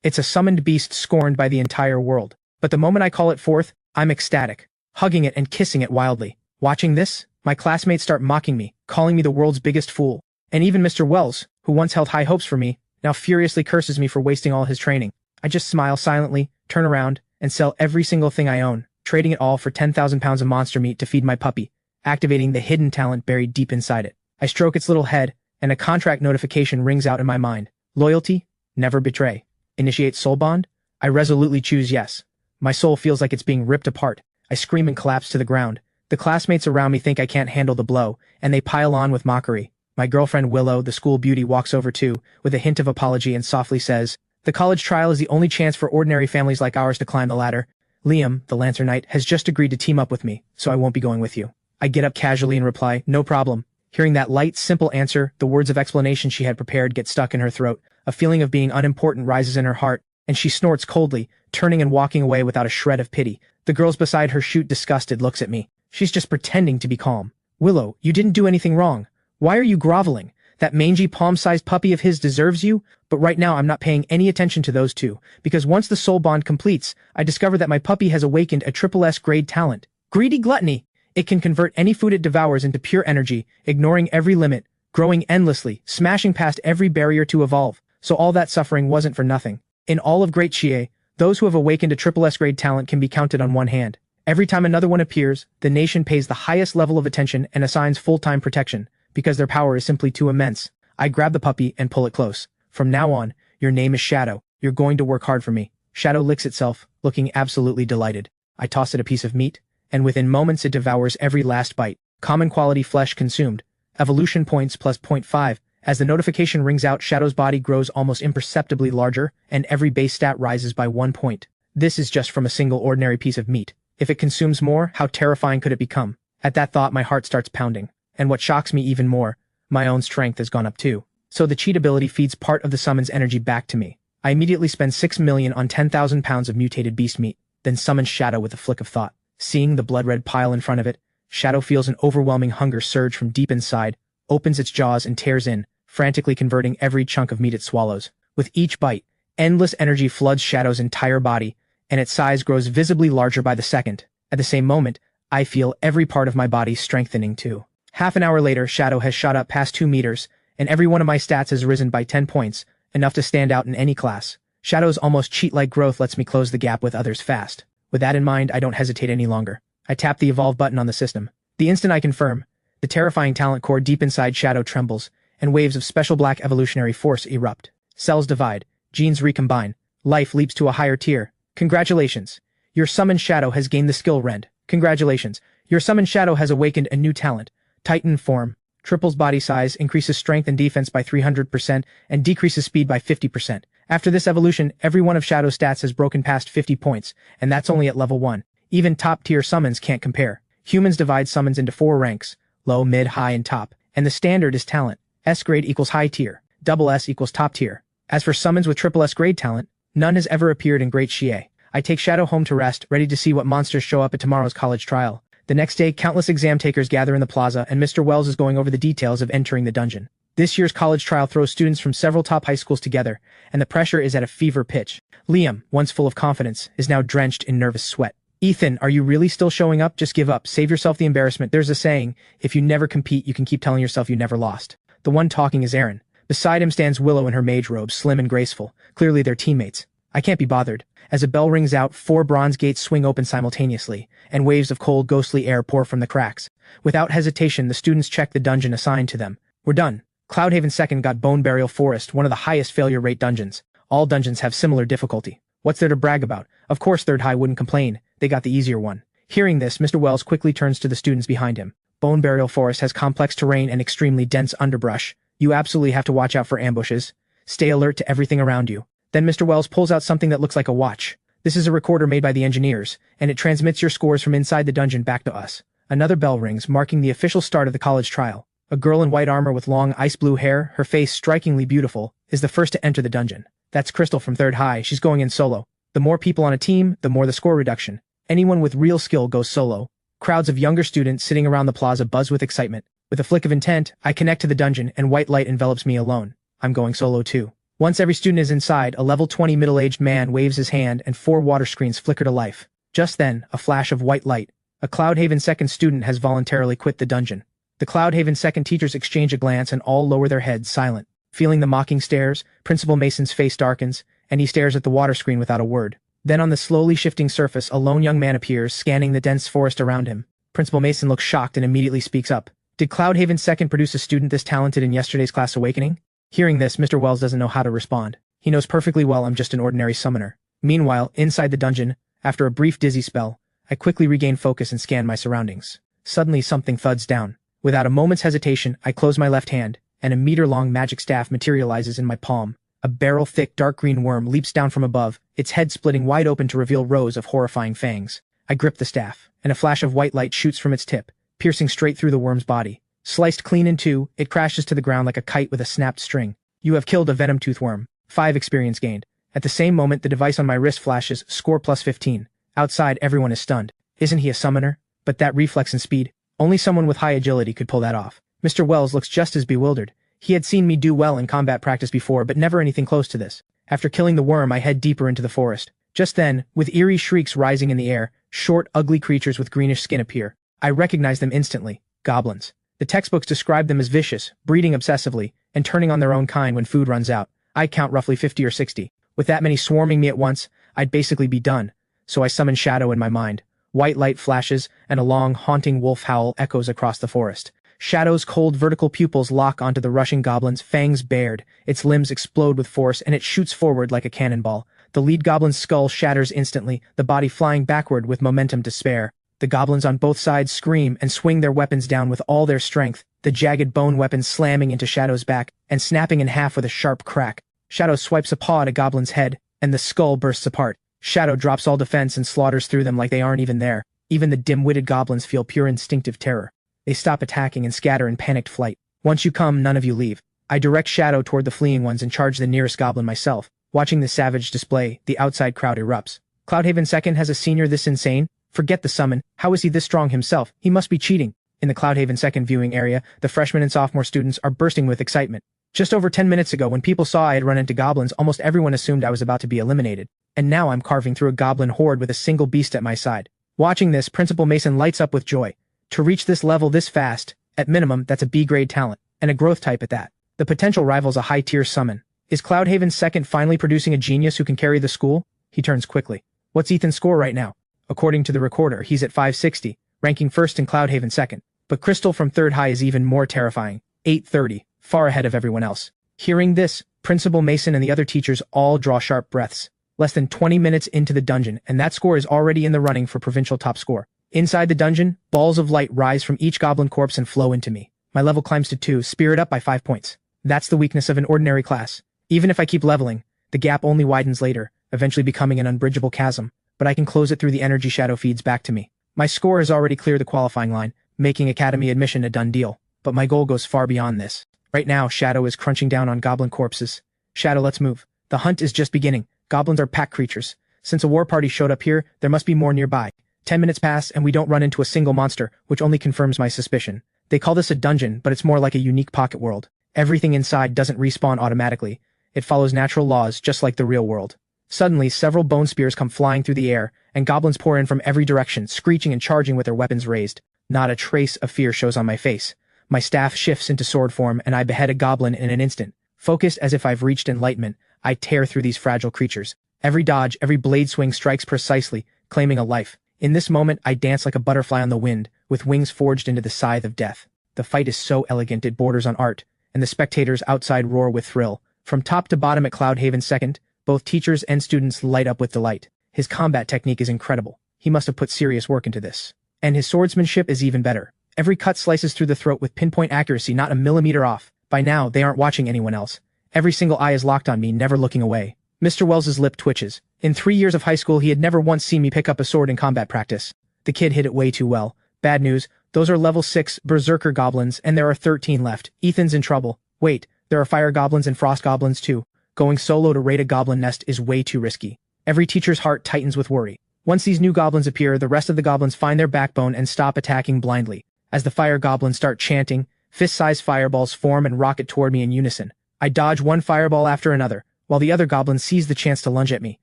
It's a summoned beast scorned by the entire world. But the moment I call it forth, I'm ecstatic, hugging it and kissing it wildly. Watching this, my classmates start mocking me, calling me the world's biggest fool. And even Mr. Wells, who once held high hopes for me, now furiously curses me for wasting all his training. I just smile silently, turn around, and sell every single thing I own, trading it all for 10,000 pounds of monster meat to feed my puppy, activating the hidden talent buried deep inside it. I stroke its little head, and a contract notification rings out in my mind. Loyalty, never betray. Initiate soul bond? I resolutely choose yes. My soul feels like it's being ripped apart. I scream and collapse to the ground. The classmates around me think I can't handle the blow, and they pile on with mockery. My girlfriend Willow, the school beauty, walks over too, with a hint of apology and softly says, "The college trial is the only chance for ordinary families like ours to climb the ladder. Liam, the Lancer Knight, has just agreed to team up with me, so I won't be going with you." I get up casually and reply, "No problem." Hearing that light, simple answer, the words of explanation she had prepared get stuck in her throat. A feeling of being unimportant rises in her heart, and she snorts coldly, turning and walking away without a shred of pity. The girls beside her shoot disgusted looks at me. She's just pretending to be calm. "Willow, you didn't do anything wrong. Why are you groveling? That mangy palm-sized puppy of his deserves you, but right now I'm not paying any attention to those two, because once the soul bond completes, I discover that my puppy has awakened a SSS grade talent. Greedy Gluttony. It can convert any food it devours into pure energy, ignoring every limit, growing endlessly, smashing past every barrier to evolve. So all that suffering wasn't for nothing. In all of Great Chie, those who have awakened a SSS grade talent can be counted on one hand. Every time another one appears, the nation pays the highest level of attention and assigns full-time protection, because their power is simply too immense. I grab the puppy and pull it close. "From now on, your name is Shadow. You're going to work hard for me." Shadow licks itself, looking absolutely delighted. I toss it a piece of meat, and within moments it devours every last bite. Common quality flesh consumed. Evolution points plus 0.5. As the notification rings out, Shadow's body grows almost imperceptibly larger, and every base stat rises by 1 point. This is just from a single ordinary piece of meat. If it consumes more, how terrifying could it become? At that thought, my heart starts pounding. And what shocks me even more, my own strength has gone up too. So the cheat ability feeds part of the summon's energy back to me. I immediately spend 6 million on 10,000 pounds of mutated beast meat, then summon Shadow with a flick of thought. Seeing the blood-red pile in front of it, Shadow feels an overwhelming hunger surge from deep inside, opens its jaws and tears in, frantically converting every chunk of meat it swallows. With each bite, endless energy floods Shadow's entire body, and its size grows visibly larger by the second. At the same moment, I feel every part of my body strengthening too. Half an hour later, Shadow has shot up past 2 meters, and every one of my stats has risen by 10 points, enough to stand out in any class. Shadow's almost cheat-like growth lets me close the gap with others fast. With that in mind, I don't hesitate any longer. I tap the evolve button on the system. The instant I confirm, the terrifying talent core deep inside Shadow trembles, and waves of special black evolutionary force erupt. Cells divide, genes recombine, life leaps to a higher tier. Congratulations! Your summoned Shadow has gained the skill rend. Congratulations! Your summoned Shadow has awakened a new talent. Titan form. Triples body size, increases strength and defense by 300%, and decreases speed by 50%. After this evolution, every one of Shadow's stats has broken past 50 points, and that's only at level 1. Even top-tier summons can't compare. Humans divide summons into 4 ranks, low, mid, high, and top, and the standard is talent. S grade equals high tier, double S equals top tier. As for summons with triple S grade talent, none has ever appeared in Great Chie. I take Shadow home to rest, ready to see what monsters show up at tomorrow's college trial. The next day, countless exam takers gather in the plaza, and Mr. Wells is going over the details of entering the dungeon. This year's college trial throws students from several top high schools together, and the pressure is at a fever pitch. Liam, once full of confidence, is now drenched in nervous sweat. "Ethan, are you really still showing up? Just give up. Save yourself the embarrassment. There's a saying, if you never compete, you can keep telling yourself you never lost." The one talking is Aaron. Beside him stands Willow in her mage robe, slim and graceful. Clearly they're teammates. I can't be bothered. As a bell rings out, 4 bronze gates swing open simultaneously, and waves of cold, ghostly air pour from the cracks. Without hesitation, the students check the dungeon assigned to them. We're done. Cloudhaven 2nd got Bone Burial Forest, one of the highest failure rate dungeons. All dungeons have similar difficulty. What's there to brag about? Of course Third High wouldn't complain. They got the easier one. Hearing this, Mr. Wells quickly turns to the students behind him. Bone Burial Forest has complex terrain and extremely dense underbrush. You absolutely have to watch out for ambushes. Stay alert to everything around you. Then Mr. Wells pulls out something that looks like a watch. This is a recorder made by the engineers, and it transmits your scores from inside the dungeon back to us. Another bell rings, marking the official start of the college trial. A girl in white armor with long ice blue hair, her face strikingly beautiful, is the first to enter the dungeon. That's Crystal from Third High. She's going in solo. The more people on a team, the more the score reduction. Anyone with real skill goes solo. Crowds of younger students sitting around the plaza buzz with excitement. With a flick of intent, I connect to the dungeon and white light envelops me alone. I'm going solo too. Once every student is inside, a level 20 middle-aged man waves his hand and 4 water screens flicker to life. Just then, a flash of white light. A Cloudhaven second student has voluntarily quit the dungeon. The Cloudhaven second teachers exchange a glance and all lower their heads, silent. Feeling the mocking stares, Principal Mason's face darkens, and he stares at the water screen without a word. Then on the slowly shifting surface, a lone young man appears, scanning the dense forest around him. Principal Mason looks shocked and immediately speaks up. Did Cloudhaven second produce a student this talented in yesterday's class awakening? Hearing this, Mr. Wells doesn't know how to respond. He knows perfectly well I'm just an ordinary summoner. Meanwhile, inside the dungeon, after a brief dizzy spell, I quickly regain focus and scan my surroundings. Suddenly something thuds down. Without a moment's hesitation, I close my left hand, and a meter-long magic staff materializes in my palm. A barrel-thick dark green worm leaps down from above, its head splitting wide open to reveal rows of horrifying fangs. I grip the staff, and a flash of white light shoots from its tip, piercing straight through the worm's body. Sliced clean in two, it crashes to the ground like a kite with a snapped string. You have killed a venom-tooth worm. 5 experience gained. At the same moment, the device on my wrist flashes, score plus 15. Outside, everyone is stunned. Isn't he a summoner? But that reflex and speed, only someone with high agility could pull that off. Mr. Wells looks just as bewildered. He had seen me do well in combat practice before, but never anything close to this. After killing the worm, I head deeper into the forest. Just then, with eerie shrieks rising in the air, short, ugly creatures with greenish skin appear. I recognize them instantly. Goblins. The textbooks describe them as vicious, breeding obsessively, and turning on their own kind when food runs out. I count roughly 50 or 60. With that many swarming me at once, I'd basically be done. So I summon Shadow in my mind. White light flashes, and a long, haunting wolf howl echoes across the forest. Shadow's cold vertical pupils lock onto the rushing goblin's fangs bared, its limbs explode with force, and it shoots forward like a cannonball. The lead goblin's skull shatters instantly, the body flying backward with momentum to spare. The goblins on both sides scream and swing their weapons down with all their strength, the jagged bone weapons slamming into Shadow's back and snapping in half with a sharp crack. Shadow swipes a paw at a goblin's head, and the skull bursts apart. Shadow drops all defense and slaughters through them like they aren't even there. Even the dim-witted goblins feel pure instinctive terror. They stop attacking and scatter in panicked flight. Once you come, none of you leave. I direct Shadow toward the fleeing ones and charge the nearest goblin myself. Watching this savage display, the outside crowd erupts. Cloudhaven second has a senior this insane? Forget the summon, how is he this strong himself? He must be cheating. In the Cloudhaven second viewing area, the freshman and sophomore students are bursting with excitement. Just over 10 minutes ago, when people saw I had run into goblins, almost everyone assumed I was about to be eliminated. And now I'm carving through a goblin horde with a single beast at my side. Watching this, Principal Mason lights up with joy. To reach this level this fast, at minimum, that's a B-grade talent, and a growth type at that. The potential rivals a high-tier summon. Is Cloudhaven second finally producing a genius who can carry the school? He turns quickly. What's Ethan's score right now? According to the recorder, he's at 560, ranking first in Cloudhaven second. But Crystal from third high is even more terrifying, 830, far ahead of everyone else. Hearing this, Principal Mason and the other teachers all draw sharp breaths. Less than 20 minutes into the dungeon, and that score is already in the running for provincial top score. Inside the dungeon, balls of light rise from each goblin corpse and flow into me. My level climbs to 2, spirit up by 5 points. That's the weakness of an ordinary class. Even if I keep leveling, the gap only widens later, eventually becoming an unbridgeable chasm, but I can close it through the energy Shadow feeds back to me. My score has already cleared the qualifying line, making academy admission a done deal, but my goal goes far beyond this. Right now, Shadow is crunching down on goblin corpses. Shadow, let's move. The hunt is just beginning. Goblins are pack creatures. Since a war party showed up here, there must be more nearby. 10 minutes pass and we don't run into a single monster, which only confirms my suspicion. They call this a dungeon, but it's more like a unique pocket world. Everything inside doesn't respawn automatically. It follows natural laws, just like the real world. Suddenly, several bone spears come flying through the air, and goblins pour in from every direction, screeching and charging with their weapons raised. Not a trace of fear shows on my face. My staff shifts into sword form, and I behead a goblin in an instant. Focused as if I've reached enlightenment, I tear through these fragile creatures. Every dodge, every blade swing strikes precisely, claiming a life. In this moment, I dance like a butterfly on the wind, with wings forged into the scythe of death. The fight is so elegant it borders on art, and the spectators outside roar with thrill. From top to bottom at Cloudhaven second, both teachers and students light up with delight. His combat technique is incredible. He must have put serious work into this. And his swordsmanship is even better. Every cut slices through the throat with pinpoint accuracy, not a millimeter off. By now, they aren't watching anyone else. Every single eye is locked on me, never looking away. Mr. Wells's lip twitches. In 3 years of high school, he had never once seen me pick up a sword in combat practice. The kid hit it way too well. Bad news, those are level 6 berserker goblins, and there are 13 left. Ethan's in trouble. Wait, there are fire goblins and frost goblins too. Going solo to raid a goblin nest is way too risky. Every teacher's heart tightens with worry. Once these new goblins appear, the rest of the goblins find their backbone and stop attacking blindly. As the fire goblins start chanting, fist-sized fireballs form and rocket toward me in unison. I dodge one fireball after another, while the other goblin sees the chance to lunge at me.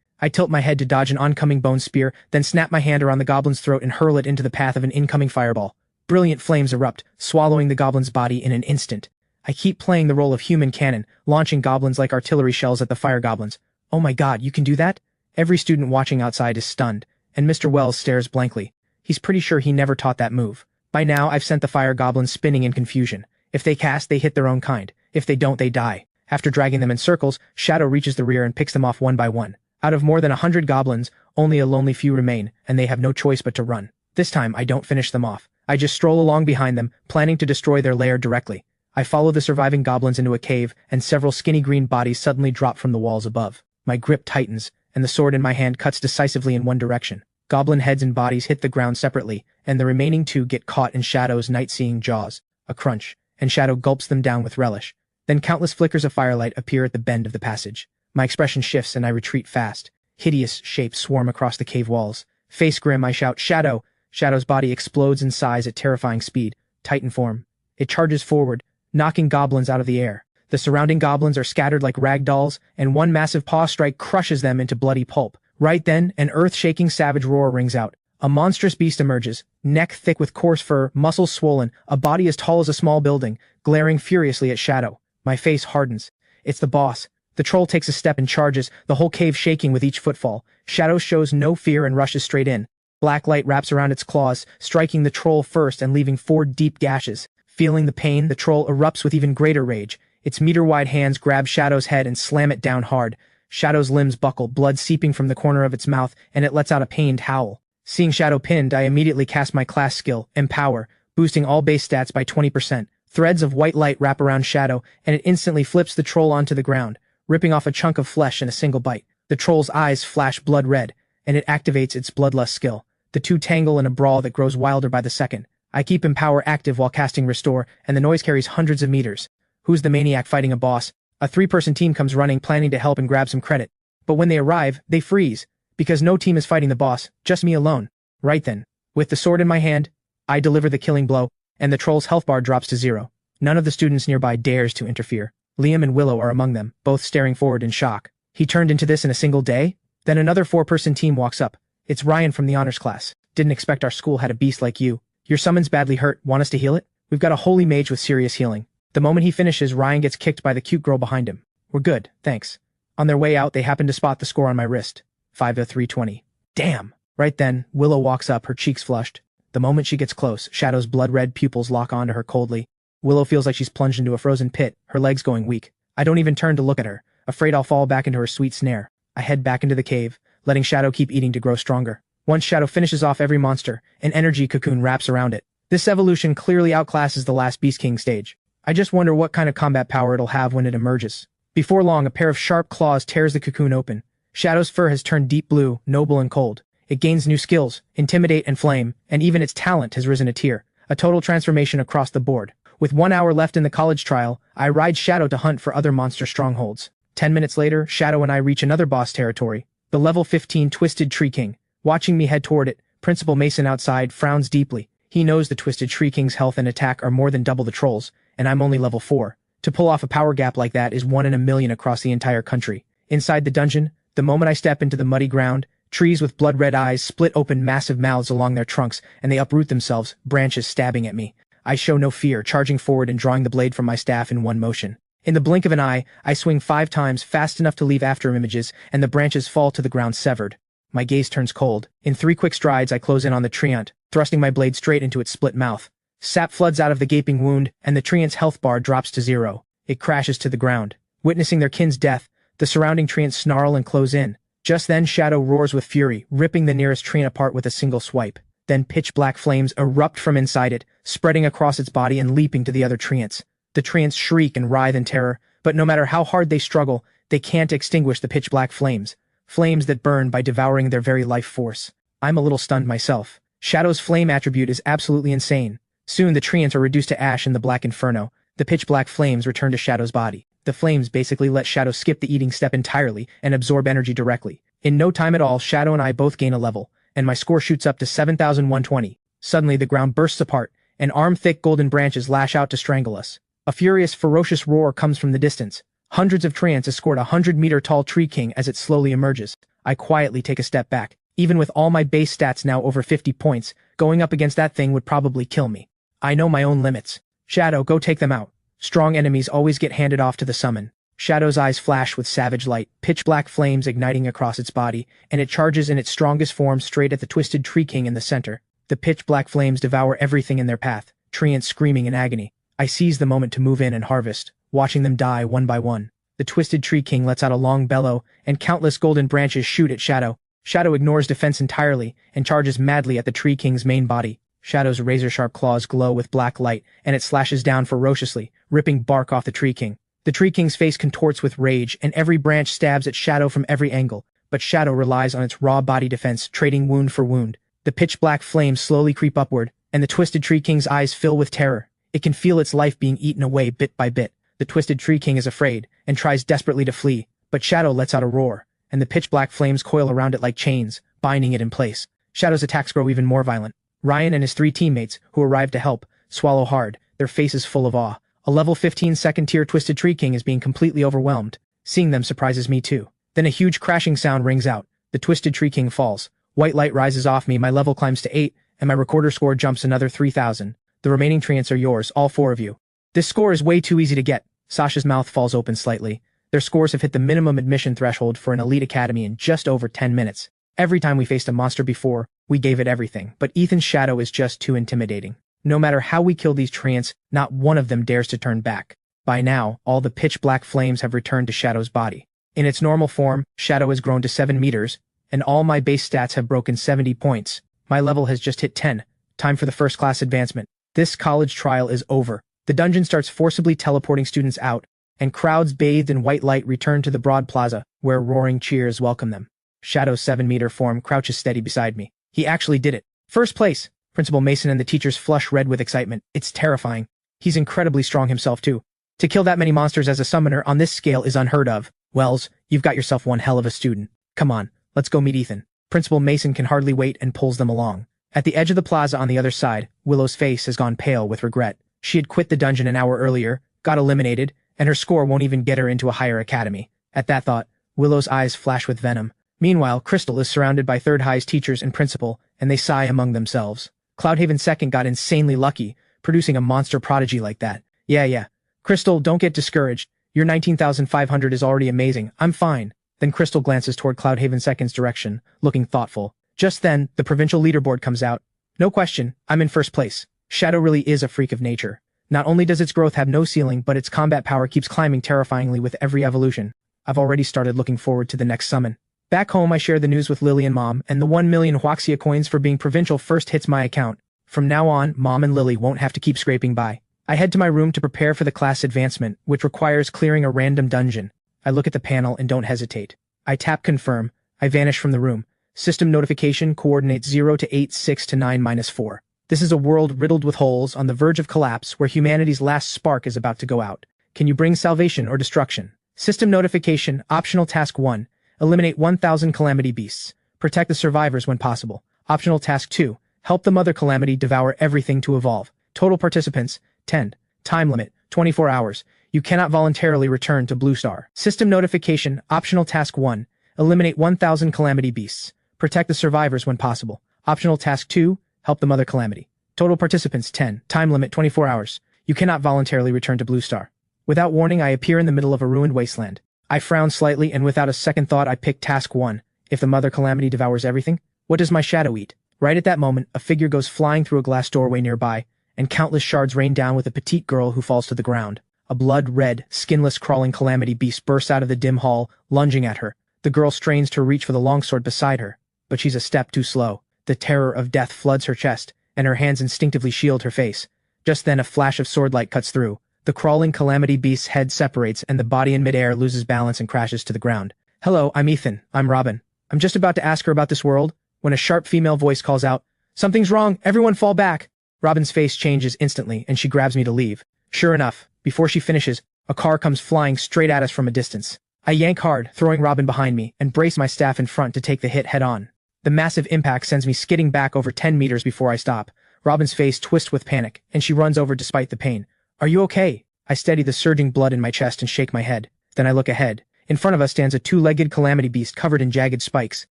I tilt my head to dodge an oncoming bone spear, then snap my hand around the goblin's throat and hurl it into the path of an incoming fireball. Brilliant flames erupt, swallowing the goblin's body in an instant. I keep playing the role of human cannon, launching goblins like artillery shells at the fire goblins. Oh my god, you can do that? Every student watching outside is stunned, and Mr. Wells stares blankly. He's pretty sure he never taught that move. By now, I've sent the fire goblins spinning in confusion. If they cast, they hit their own kind. If they don't, they die. After dragging them in circles, Shadow reaches the rear and picks them off one by one. Out of more than 100 goblins, only a lonely few remain, and they have no choice but to run. This time, I don't finish them off. I just stroll along behind them, planning to destroy their lair directly. I follow the surviving goblins into a cave, and several skinny green bodies suddenly drop from the walls above. My grip tightens, and the sword in my hand cuts decisively in one direction. Goblin heads and bodies hit the ground separately, and the remaining two get caught in Shadow's night-seeing jaws. A crunch, and Shadow gulps them down with relish. Then countless flickers of firelight appear at the bend of the passage. My expression shifts and I retreat fast. Hideous shapes swarm across the cave walls. Face grim, I shout, "Shadow!" Shadow's body explodes in size at terrifying speed. Titan form. It charges forward, knocking goblins out of the air. The surrounding goblins are scattered like rag dolls, and one massive paw strike crushes them into bloody pulp. Right then, an earth-shaking savage roar rings out. A monstrous beast emerges, neck thick with coarse fur, muscles swollen, a body as tall as a small building, glaring furiously at Shadow. My face hardens. It's the boss. The troll takes a step and charges, the whole cave shaking with each footfall. Shadow shows no fear and rushes straight in. Black light wraps around its claws, striking the troll first and leaving 4 deep gashes. Feeling the pain, the troll erupts with even greater rage. Its meter-wide hands grab Shadow's head and slam it down hard. Shadow's limbs buckle, blood seeping from the corner of its mouth, and it lets out a pained howl. Seeing Shadow pinned, I immediately cast my class skill, Empower, boosting all base stats by 20%. Threads of white light wrap around Shadow, and it instantly flips the troll onto the ground, ripping off a chunk of flesh in a single bite. The troll's eyes flash blood red, and it activates its bloodlust skill. The two tangle in a brawl that grows wilder by the second. I keep Empower active while casting Restore, and the noise carries hundreds of meters. Who's the maniac fighting a boss? A 3-person team comes running, planning to help and grab some credit. But when they arrive, they freeze, because no team is fighting the boss, just me alone. Right then, with the sword in my hand, I deliver the killing blow, and the troll's health bar drops to 0. None of the students nearby dares to interfere. Liam and Willow are among them, both staring forward in shock. He turned into this in a single day? Then another 4-person team walks up. It's Ryan from the honors class. Didn't expect our school had a beast like you. Your summon's badly hurt, want us to heal it? We've got a holy mage with serious healing. The moment he finishes, Ryan gets kicked by the cute girl behind him. We're good, thanks. On their way out, they happen to spot the score on my wrist. 5-320. Damn! Right then, Willow walks up, her cheeks flushed. The moment she gets close, Shadow's blood-red pupils lock onto her coldly. Willow feels like she's plunged into a frozen pit, her legs going weak. I don't even turn to look at her, afraid I'll fall back into her sweet snare. I head back into the cave, letting Shadow keep eating to grow stronger. Once Shadow finishes off every monster, an energy cocoon wraps around it. This evolution clearly outclasses the last Beast King stage. I just wonder what kind of combat power it'll have when it emerges. Before long, a pair of sharp claws tears the cocoon open. Shadow's fur has turned deep blue, noble and cold. It gains new skills, Intimidate and Flame, and even its talent has risen a tier. A total transformation across the board. With 1 hour left in the college trial, I ride Shadow to hunt for other monster strongholds. 10 minutes later, Shadow and I reach another boss territory, the level 15 Twisted Tree King. Watching me head toward it, Principal Mason outside frowns deeply. He knows the Twisted Tree King's health and attack are more than double the troll's, and I'm only level 4. To pull off a power gap like that is 1 in a million across the entire country. Inside the dungeon, the moment I step into the muddy ground, trees with blood-red eyes split open massive mouths along their trunks, and they uproot themselves, branches stabbing at me. I show no fear, charging forward and drawing the blade from my staff in one motion. In the blink of an eye, I swing 5 times fast enough to leave after images, and the branches fall to the ground severed. My gaze turns cold. In 3 quick strides, I close in on the treant, thrusting my blade straight into its split mouth. Sap floods out of the gaping wound, and the treant's health bar drops to 0. It crashes to the ground. Witnessing their kin's death, the surrounding treants snarl and close in. Just then, Shadow roars with fury, ripping the nearest treant apart with a single swipe. Then pitch-black flames erupt from inside it, spreading across its body and leaping to the other treants. The treants shriek and writhe in terror, but no matter how hard they struggle, they can't extinguish the pitch-black flames. Flames that burn by devouring their very life force. I'm a little stunned myself. Shadow's flame attribute is absolutely insane. Soon the treants are reduced to ash in the black inferno. The pitch-black flames return to Shadow's body. The flames basically let Shadow skip the eating step entirely and absorb energy directly. In no time at all, Shadow and I both gain a level, and my score shoots up to 7,120. Suddenly the ground bursts apart, and arm-thick golden branches lash out to strangle us. A furious, ferocious roar comes from the distance. Hundreds of treants escort a 100-meter-tall tree king as it slowly emerges. I quietly take a step back. Even with all my base stats now over 50 points, going up against that thing would probably kill me. I know my own limits. Shadow, go take them out. Strong enemies always get handed off to the summon. Shadow's eyes flash with savage light, pitch-black flames igniting across its body, and it charges in its strongest form straight at the twisted tree king in the center. The pitch-black flames devour everything in their path, treants screaming in agony. I seize the moment to move in and harvest, watching them die one by one. The twisted tree king lets out a long bellow, and countless golden branches shoot at Shadow. Shadow ignores defense entirely and charges madly at the tree king's main body. Shadow's razor-sharp claws glow with black light, and it slashes down ferociously, ripping bark off the tree king. The tree king's face contorts with rage, and every branch stabs at Shadow from every angle, but Shadow relies on its raw body defense, trading wound for wound. The pitch-black flames slowly creep upward, and the twisted tree king's eyes fill with terror. It can feel its life being eaten away bit by bit. The twisted tree king is afraid, and tries desperately to flee, but Shadow lets out a roar, and the pitch-black flames coil around it like chains, binding it in place. Shadow's attacks grow even more violent. Ryan and his 3 teammates, who arrive to help, swallow hard, their faces full of awe. A level 15 second-tier twisted tree king is being completely overwhelmed. Seeing them surprises me too. Then a huge crashing sound rings out. The twisted tree king falls. White light rises off me, my level climbs to 8, and my recorder score jumps another 3,000. The remaining treants are yours, all 4 of you. This score is way too easy to get. Sasha's mouth falls open slightly. Their scores have hit the minimum admission threshold for an elite academy in just over 10 minutes. Every time we faced a monster before, we gave it everything, but Ethan's Shadow is just too intimidating. No matter how we kill these treants, not one of them dares to turn back. By now, all the pitch-black flames have returned to Shadow's body. In its normal form, Shadow has grown to 7 meters, and all my base stats have broken 70 points. My level has just hit 10. Time for the first-class advancement. This college trial is over. The dungeon starts forcibly teleporting students out, and crowds bathed in white light return to the broad plaza, where roaring cheers welcome them. Shadow's 7-meter form crouches steady beside me. He actually did it. First place! Principal Mason and the teachers flush red with excitement. It's terrifying. He's incredibly strong himself too. To kill that many monsters as a summoner on this scale is unheard of. Wells, you've got yourself one hell of a student. Come on, let's go meet Ethan. Principal Mason can hardly wait and pulls them along. At the edge of the plaza on the other side, Willow's face has gone pale with regret. She had quit the dungeon an hour earlier, got eliminated, and her score won't even get her into a higher academy. At that thought, Willow's eyes flash with venom. Meanwhile, Crystal is surrounded by Third High's teachers and principal, and they sigh among themselves. Cloudhaven Second got insanely lucky, producing a monster prodigy like that. Yeah. Crystal, don't get discouraged. Your 19,500 is already amazing. I'm fine. Then Crystal glances toward Cloudhaven Second's direction, looking thoughtful. Just then, the provincial leaderboard comes out. No question, I'm in first place. Shadow really is a freak of nature. Not only does its growth have no ceiling, but its combat power keeps climbing terrifyingly with every evolution. I've already started looking forward to the next summon. Back home, I share the news with Lily and Mom, and the 1 million Huaxia coins for being provincial first hits my account. From now on, Mom and Lily won't have to keep scraping by. I head to my room to prepare for the class advancement, which requires clearing a random dungeon. I look at the panel and don't hesitate. I tap confirm. I vanish from the room. System notification coordinates 0 to 8, 6 to 9 - 4. This is a world riddled with holes on the verge of collapse where humanity's last spark is about to go out. Can you bring salvation or destruction? System notification, optional task 1. Eliminate 1,000 calamity beasts. Protect the survivors when possible. Optional task 2. Help the mother calamity devour everything to evolve. Total participants, 10. Time limit, 24 hours. You cannot voluntarily return to Blue Star. System notification, optional task 1. Eliminate 1,000 calamity beasts. Protect the survivors when possible. Optional task 2. Help the mother calamity. Total participants, 10. Time limit, 24 hours. You cannot voluntarily return to Blue Star. Without warning, I appear in the middle of a ruined wasteland. I frown slightly, and without a second thought, I pick task 1. If the mother calamity devours everything, what does my shadow eat? Right at that moment, a figure goes flying through a glass doorway nearby, and countless shards rain down with a petite girl who falls to the ground. A blood-red, skinless crawling calamity beast bursts out of the dim hall, lunging at her. The girl strains to reach for the longsword beside her, but she's a step too slow. The terror of death floods her chest, and her hands instinctively shield her face. Just then a flash of swordlight cuts through. The crawling calamity beast's head separates and the body in midair loses balance and crashes to the ground. Hello, I'm Ethan. I'm Robin. I'm just about to ask her about this world, when a sharp female voice calls out, "Something's wrong, everyone fall back!" Robin's face changes instantly and she grabs me to leave. Sure enough, before she finishes, a car comes flying straight at us from a distance. I yank hard, throwing Robin behind me, and brace my staff in front to take the hit head on. The massive impact sends me skidding back over 10 meters before I stop. Robin's face twists with panic, and she runs over despite the pain. Are you okay? I steady the surging blood in my chest and shake my head. Then I look ahead. In front of us stands a two-legged calamity beast covered in jagged spikes.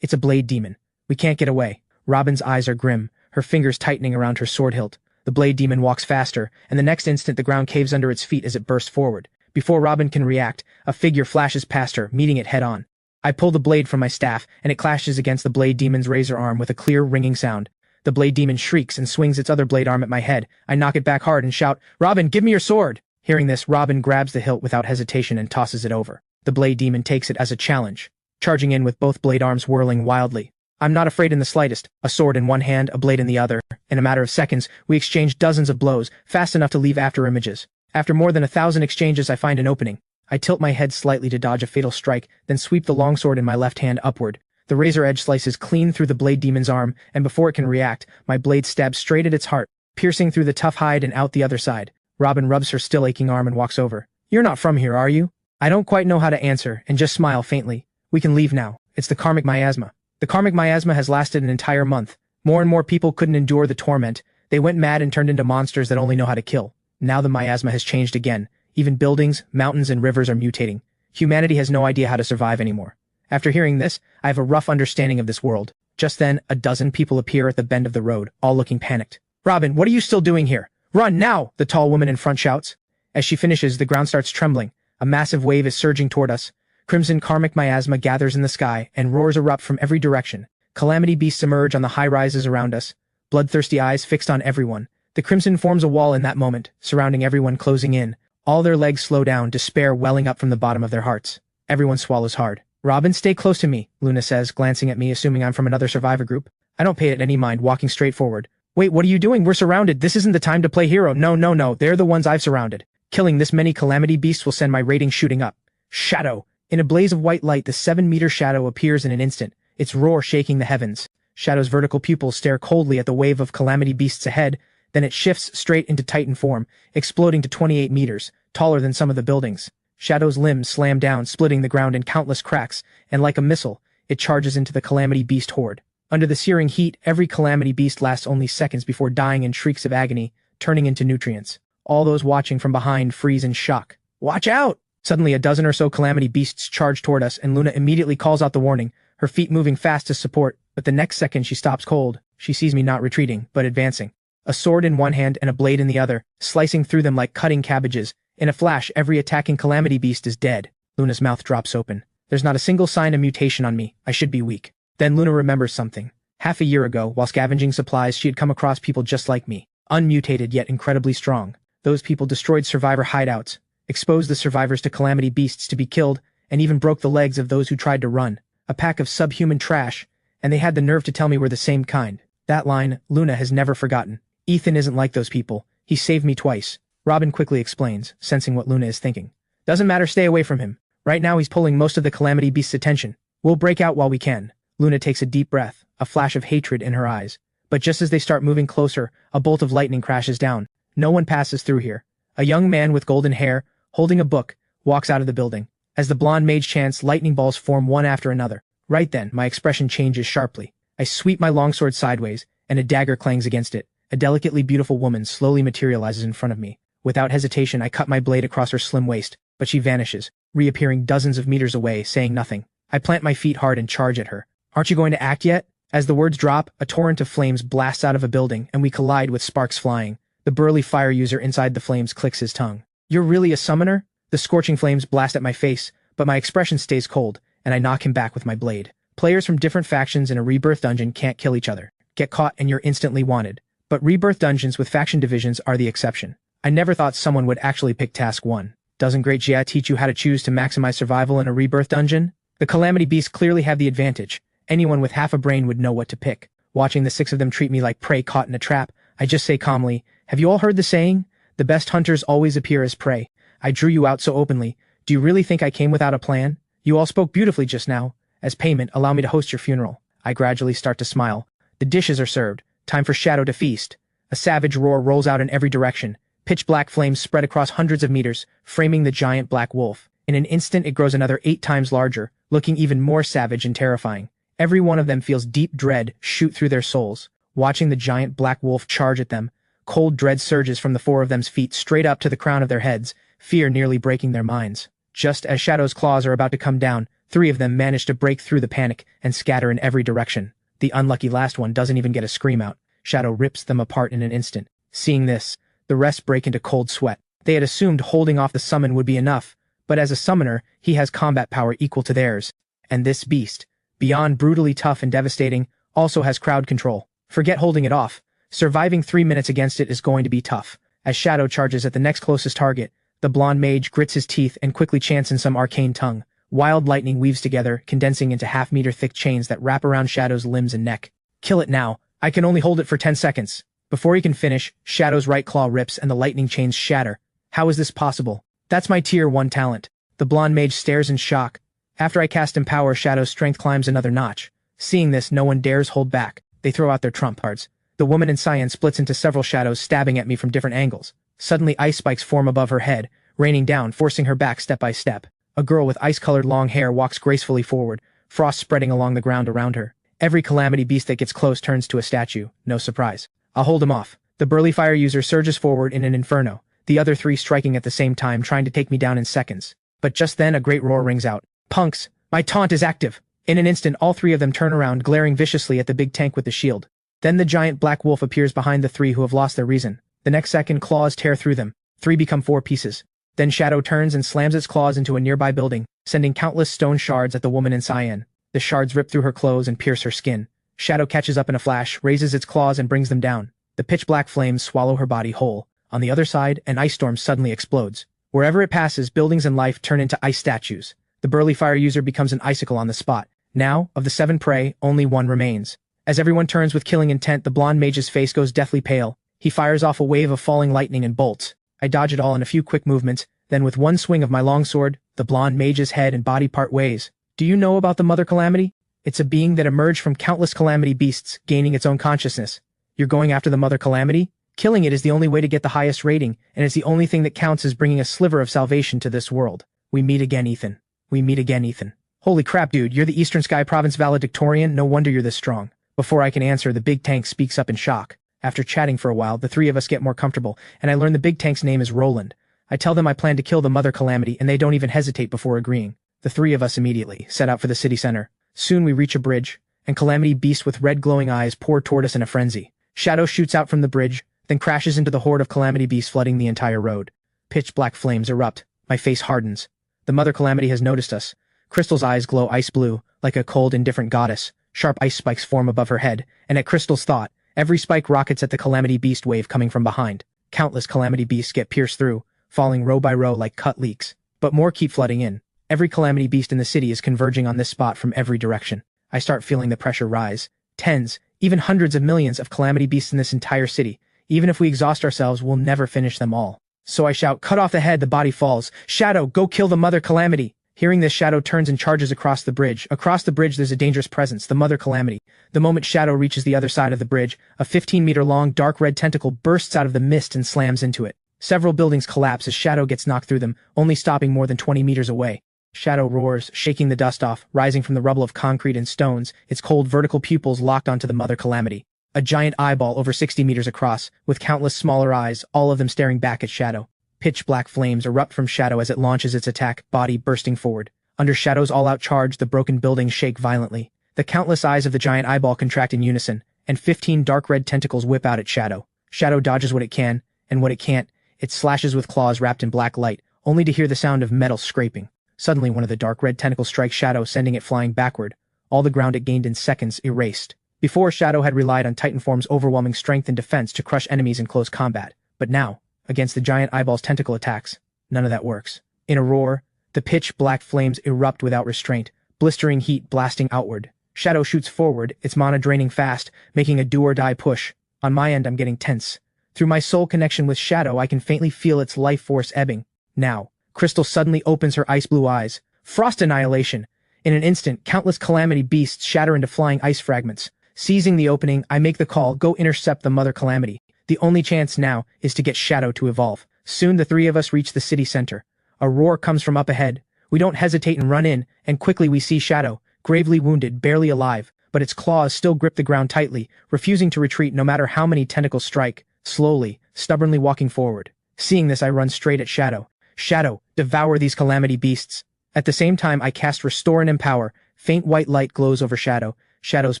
It's a blade demon. We can't get away. Robin's eyes are grim, her fingers tightening around her sword hilt. The blade demon walks faster, and the next instant the ground caves under its feet as it bursts forward. Before Robin can react, a figure flashes past her, meeting it head-on. I pull the blade from my staff, and it clashes against the blade demon's razor arm with a clear, ringing sound. The blade demon shrieks and swings its other blade arm at my head. I knock it back hard and shout, "Robin, give me your sword!" Hearing this, Robin grabs the hilt without hesitation and tosses it over. The blade demon takes it as a challenge, charging in with both blade arms whirling wildly. I'm not afraid in the slightest, a sword in one hand, a blade in the other. In a matter of seconds, we exchange dozens of blows, fast enough to leave after images. After more than 1,000 exchanges, I find an opening. I tilt my head slightly to dodge a fatal strike, then sweep the longsword in my left hand upward. The razor edge slices clean through the blade demon's arm, and before it can react, my blade stabs straight at its heart, piercing through the tough hide and out the other side. Robin rubs her still aching arm and walks over. "You're not from here, are you?" I don't quite know how to answer, and just smile faintly. "We can leave now. It's the karmic miasma." The karmic miasma has lasted an entire month. More and more people couldn't endure the torment. They went mad and turned into monsters that only know how to kill. Now the miasma has changed again. Even buildings, mountains, and rivers are mutating. Humanity has no idea how to survive anymore. After hearing this, I have a rough understanding of this world. Just then, a dozen people appear at the bend of the road, all looking panicked. "Robin, what are you still doing here? Run, now!" the tall woman in front shouts. As she finishes, the ground starts trembling. A massive wave is surging toward us. Crimson karmic miasma gathers in the sky, and roars erupt from every direction. Calamity beasts emerge on the high rises around us, bloodthirsty eyes fixed on everyone. The crimson forms a wall in that moment, surrounding everyone, closing in. All their legs slow down, despair welling up from the bottom of their hearts. Everyone swallows hard. "Robin, stay close to me," Luna says, glancing at me, assuming I'm from another survivor group. I don't pay it any mind, walking straight forward. "Wait, what are you doing? We're surrounded. This isn't the time to play hero." No. They're the ones I've surrounded. Killing this many calamity beasts will send my rating shooting up. Shadow. In a blaze of white light, the 7-meter shadow appears in an instant, its roar shaking the heavens. Shadow's vertical pupils stare coldly at the wave of calamity beasts ahead, then it shifts straight into Titan form, exploding to 28 meters, taller than some of the buildings. Shadow's limbs slam down, splitting the ground in countless cracks, and like a missile, it charges into the calamity beast horde. Under the searing heat, every calamity beast lasts only seconds before dying in shrieks of agony, turning into nutrients. All those watching from behind freeze in shock. "Watch out!" Suddenly a dozen or so calamity beasts charge toward us, and Luna immediately calls out the warning, her feet moving fast to support, but the next second she stops cold. She sees me not retreating, but advancing. A sword in one hand and a blade in the other, slicing through them like cutting cabbages. In a flash, every attacking calamity beast is dead. Luna's mouth drops open. There's not a single sign of mutation on me. I should be weak. Then Luna remembers something. Half a year ago, while scavenging supplies, she had come across people just like me, unmutated yet incredibly strong. Those people destroyed survivor hideouts, exposed the survivors to calamity beasts to be killed, and even broke the legs of those who tried to run. A pack of subhuman trash, and they had the nerve to tell me we're the same kind. That line, Luna has never forgotten. Ethan isn't like those people. He saved me twice. Robin quickly explains, sensing what Luna is thinking. "Doesn't matter, stay away from him. Right now he's pulling most of the calamity beast's attention. We'll break out while we can." Luna takes a deep breath, a flash of hatred in her eyes. But just as they start moving closer, a bolt of lightning crashes down. No one passes through here. A young man with golden hair, holding a book, walks out of the building. As the blonde mage chants, lightning balls form one after another. Right then, my expression changes sharply. I sweep my longsword sideways, and a dagger clangs against it. A delicately beautiful woman slowly materializes in front of me. Without hesitation, I cut my blade across her slim waist, but she vanishes, reappearing dozens of meters away, saying nothing. I plant my feet hard and charge at her. "Aren't you going to act yet?" As the words drop, a torrent of flames blasts out of a building, and we collide with sparks flying. The burly fire user inside the flames clicks his tongue. "You're really a summoner?" The scorching flames blast at my face, but my expression stays cold, and I knock him back with my blade. Players from different factions in a rebirth dungeon can't kill each other. Get caught and you're instantly wanted. But rebirth dungeons with faction divisions are the exception. I never thought someone would actually pick task 1. Doesn't Great Jia teach you how to choose to maximize survival in a rebirth dungeon? The calamity beasts clearly have the advantage. Anyone with half a brain would know what to pick. Watching the 6 of them treat me like prey caught in a trap, I just say calmly, "Have you all heard the saying? The best hunters always appear as prey. I drew you out so openly. Do you really think I came without a plan? You all spoke beautifully just now. As payment, allow me to host your funeral." I gradually start to smile. The dishes are served. Time for Shadow to feast. A savage roar rolls out in every direction. Pitch black flames spread across hundreds of meters, framing the giant black wolf. In an instant, it grows another 8 times larger, looking even more savage and terrifying. Every one of them feels deep dread shoot through their souls. Watching the giant black wolf charge at them, cold dread surges from the 4 of them's feet straight up to the crown of their heads, fear nearly breaking their minds. Just as Shadow's claws are about to come down, 3 of them manage to break through the panic and scatter in every direction. The unlucky last one doesn't even get a scream out. Shadow rips them apart in an instant. Seeing this, the rest break into cold sweat. They had assumed holding off the summon would be enough, but as a summoner, he has combat power equal to theirs. And this beast, beyond brutally tough and devastating, also has crowd control. Forget holding it off. Surviving 3 minutes against it is going to be tough. As Shadow charges at the next closest target, the blonde mage grits his teeth and quickly chants in some arcane tongue. Wild lightning weaves together, condensing into half-meter thick chains that wrap around Shadow's limbs and neck. Kill it now. I can only hold it for 10 seconds. Before he can finish, Shadow's right claw rips and the lightning chains shatter. How is this possible? That's my tier 1 talent. The blonde mage stares in shock. After I cast Empower, Shadow's strength climbs another notch. Seeing this, no one dares hold back. They throw out their trump cards. The woman in cyan splits into several shadows, stabbing at me from different angles. Suddenly, ice spikes form above her head, raining down, forcing her back step by step. A girl with ice-colored long hair walks gracefully forward, frost spreading along the ground around her. Every calamity beast that gets close turns to a statue. No surprise. I'll hold him off. The burly fire user surges forward in an inferno, the other 3 striking at the same time, trying to take me down in seconds. But just then a great roar rings out. Punks! My taunt is active! In an instant, all 3 of them turn around, glaring viciously at the big tank with the shield. Then the giant black wolf appears behind the 3 who have lost their reason. The next second, claws tear through them. 3 become 4 pieces. Then Shadow turns and slams its claws into a nearby building, sending countless stone shards at the woman in cyan. The shards rip through her clothes and pierce her skin. Shadow catches up in a flash, raises its claws and brings them down. The pitch-black flames swallow her body whole. On the other side, an ice storm suddenly explodes. Wherever it passes, buildings and life turn into ice statues. The burly fire user becomes an icicle on the spot. Now, of the 7 prey, only 1 remains. As everyone turns with killing intent, the blonde mage's face goes deathly pale. He fires off a wave of falling lightning and bolts. I dodge it all in a few quick movements, then with one swing of my longsword, the blonde mage's head and body part ways. Do you know about the Mother Calamity? It's a being that emerged from countless calamity beasts, gaining its own consciousness. You're going after the Mother Calamity? Killing it is the only way to get the highest rating, and it's the only thing that counts as bringing a sliver of salvation to this world. We meet again, Ethan. We meet again, Ethan. Holy crap, dude, you're the Eastern Sky Province valedictorian? No wonder you're this strong. Before I can answer, the big tank speaks up in shock. After chatting for a while, the 3 of us get more comfortable, and I learn the big tank's name is Roland. I tell them I plan to kill the Mother Calamity, and they don't even hesitate before agreeing. The 3 of us immediately set out for the city center. Soon we reach a bridge, and Calamity beasts with red glowing eyes pour toward us in a frenzy. Shadow shoots out from the bridge, then crashes into the horde of Calamity beasts flooding the entire road. Pitch black flames erupt. My face hardens. The Mother Calamity has noticed us. Crystal's eyes glow ice blue, like a cold, indifferent goddess. Sharp ice spikes form above her head, and at Crystal's thought, every spike rockets at the Calamity beast wave coming from behind. Countless Calamity beasts get pierced through, falling row by row like cut leaks. But more keep flooding in. Every Calamity beast in the city is converging on this spot from every direction. I start feeling the pressure rise. Tens, even hundreds of millions of Calamity beasts in this entire city. Even if we exhaust ourselves, we'll never finish them all. So I shout, cut off the head, the body falls. Shadow, go kill the Mother Calamity. Hearing this, Shadow turns and charges across the bridge. Across the bridge, there's a dangerous presence, the Mother Calamity. The moment Shadow reaches the other side of the bridge, a 15-meter-long dark red tentacle bursts out of the mist and slams into it. Several buildings collapse as Shadow gets knocked through them, only stopping more than 20 meters away. Shadow roars, shaking the dust off, rising from the rubble of concrete and stones, its cold vertical pupils locked onto the Mother Calamity. A giant eyeball over 60 meters across, with countless smaller eyes, all of them staring back at Shadow. Pitch black flames erupt from Shadow as it launches its attack, body bursting forward. Under Shadow's all-out charge, the broken buildings shake violently. The countless eyes of the giant eyeball contract in unison, and 15 dark red tentacles whip out at Shadow. Shadow dodges what it can, and what it can't, it slashes with claws wrapped in black light, only to hear the sound of metal scraping. Suddenly, one of the dark red tentacles strikes Shadow, sending it flying backward. All the ground it gained in seconds erased. Before, Shadow had relied on Titanform's overwhelming strength and defense to crush enemies in close combat. But now, against the giant eyeball's tentacle attacks, none of that works. In a roar, the pitch-black flames erupt without restraint, blistering heat blasting outward. Shadow shoots forward, its mana draining fast, making a do-or-die push. On my end, I'm getting tense. Through my soul connection with Shadow, I can faintly feel its life force ebbing. Now, Crystal suddenly opens her ice-blue eyes. Frost annihilation! In an instant, countless Calamity beasts shatter into flying ice fragments. Seizing the opening, I make the call, go intercept the Mother Calamity. The only chance now is to get Shadow to evolve. Soon the 3 of us reach the city center. A roar comes from up ahead. We don't hesitate and run in, and quickly we see Shadow, gravely wounded, barely alive, but its claws still grip the ground tightly, refusing to retreat no matter how many tentacles strike, slowly, stubbornly walking forward. Seeing this, I run straight at Shadow. Shadow, Devour these calamity beasts. At the same time I cast Restore and Empower. Faint white light glows over Shadow. Shadow's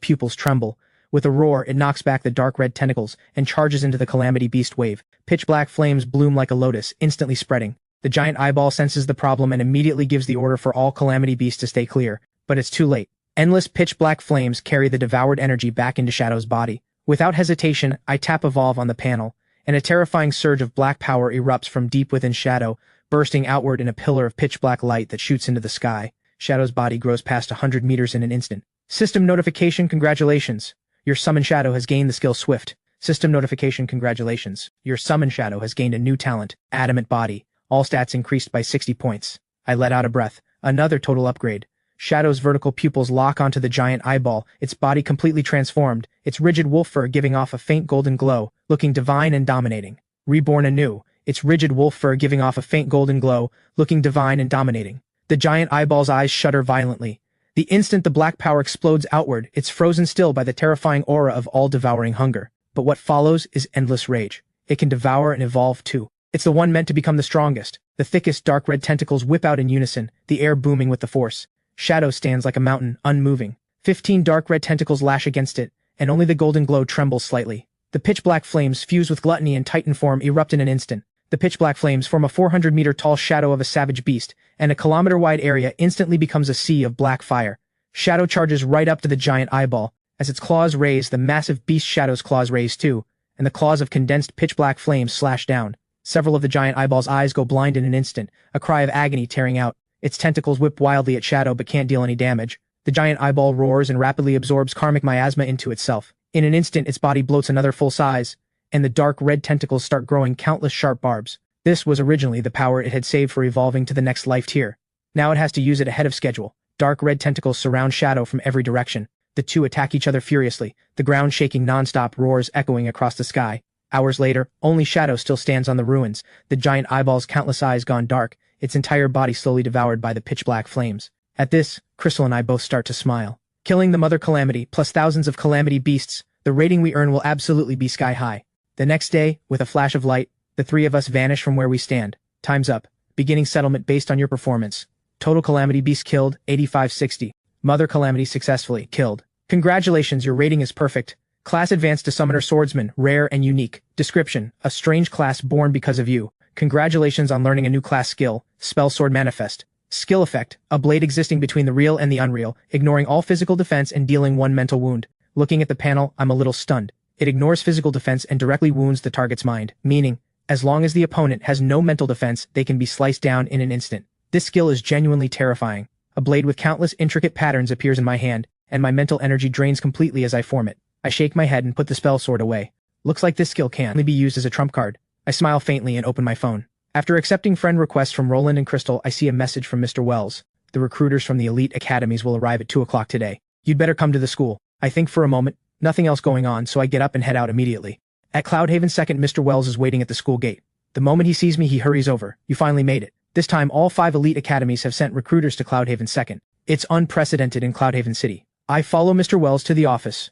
pupils tremble. With a roar, it knocks back the dark red tentacles and charges into the calamity beast wave. Pitch black flames bloom like a lotus, instantly spreading. The giant eyeball senses the problem and immediately gives the order for all calamity beasts to stay clear. But it's too late. Endless pitch black flames carry the devoured energy back into Shadow's body. Without hesitation, I tap Evolve on the panel, and a terrifying surge of black power erupts from deep within Shadow, bursting outward in a pillar of pitch black light that shoots into the sky. Shadow's body grows past 100 meters in an instant. System notification, congratulations. Your summon Shadow has gained the skill Swift. System notification, congratulations. Your summon Shadow has gained a new talent, Adamant Body. All stats increased by 60 points. I let out a breath. Another total upgrade. Shadow's vertical pupils lock onto the giant eyeball, its body completely transformed, its rigid wolf fur giving off a faint golden glow, looking divine and dominating. Reborn anew, its rigid wolf fur giving off a faint golden glow, looking divine and dominating. The giant eyeball's eyes shudder violently. The instant the black power explodes outward, it's frozen still by the terrifying aura of all-devouring hunger. But what follows is endless rage. It can devour and evolve too. It's the one meant to become the strongest. The thickest dark red tentacles whip out in unison, the air booming with the force. Shadow stands like a mountain, unmoving. 15 dark red tentacles lash against it, and only the golden glow trembles slightly. The pitch-black flames fuse with Gluttony and Titan form erupt in an instant. The pitch-black flames form a 400-meter-tall shadow of a savage beast, and a kilometer-wide area instantly becomes a sea of black fire. Shadow charges right up to the giant eyeball. As its claws raise, the massive beast Shadow's claws raise too, and the claws of condensed pitch-black flames slash down. Several of the giant eyeball's eyes go blind in an instant, a cry of agony tearing out. Its tentacles whip wildly at Shadow but can't deal any damage. The giant eyeball roars and rapidly absorbs karmic miasma into itself. In an instant, its body bloats another full size, and the dark red tentacles start growing countless sharp barbs. This was originally the power it had saved for evolving to the next life tier. Now it has to use it ahead of schedule. Dark red tentacles surround Shadow from every direction. The two attack each other furiously, the ground shaking non-stop, roars echoing across the sky. Hours later, only Shadow still stands on the ruins, the giant eyeball's countless eyes gone dark, its entire body slowly devoured by the pitch-black flames. At this, Crystal and I both start to smile. Killing the Mother Calamity, plus thousands of calamity beasts, the rating we earn will absolutely be sky-high. The next day, with a flash of light, the three of us vanish from where we stand. Time's up. Beginning settlement based on your performance. Total calamity beast killed, 8560. Mother Calamity successfully killed. Congratulations, your rating is perfect. Class advanced to Summoner Swordsman, rare and unique. Description, a strange class born because of you. Congratulations on learning a new class skill, Spell Sword Manifest. Skill effect, a blade existing between the real and the unreal, ignoring all physical defense and dealing one mental wound. Looking at the panel, I'm a little stunned. It ignores physical defense and directly wounds the target's mind, meaning, as long as the opponent has no mental defense, they can be sliced down in an instant. This skill is genuinely terrifying. A blade with countless intricate patterns appears in my hand, and my mental energy drains completely as I form it. I shake my head and put the spell sword away. Looks like this skill can only be used as a trump card. I smile faintly and open my phone. After accepting friend requests from Roland and Crystal, I see a message from Mr. Wells. The recruiters from the elite academies will arrive at 2 o'clock today. You'd better come to the school. I think for a moment, nothing else going on, so I get up and head out immediately. At Cloudhaven 2nd, Mr. Wells is waiting at the school gate. The moment he sees me, he hurries over. You finally made it. This time, all 5 elite academies have sent recruiters to Cloudhaven 2nd. It's unprecedented in Cloudhaven City. I follow Mr. Wells to the office.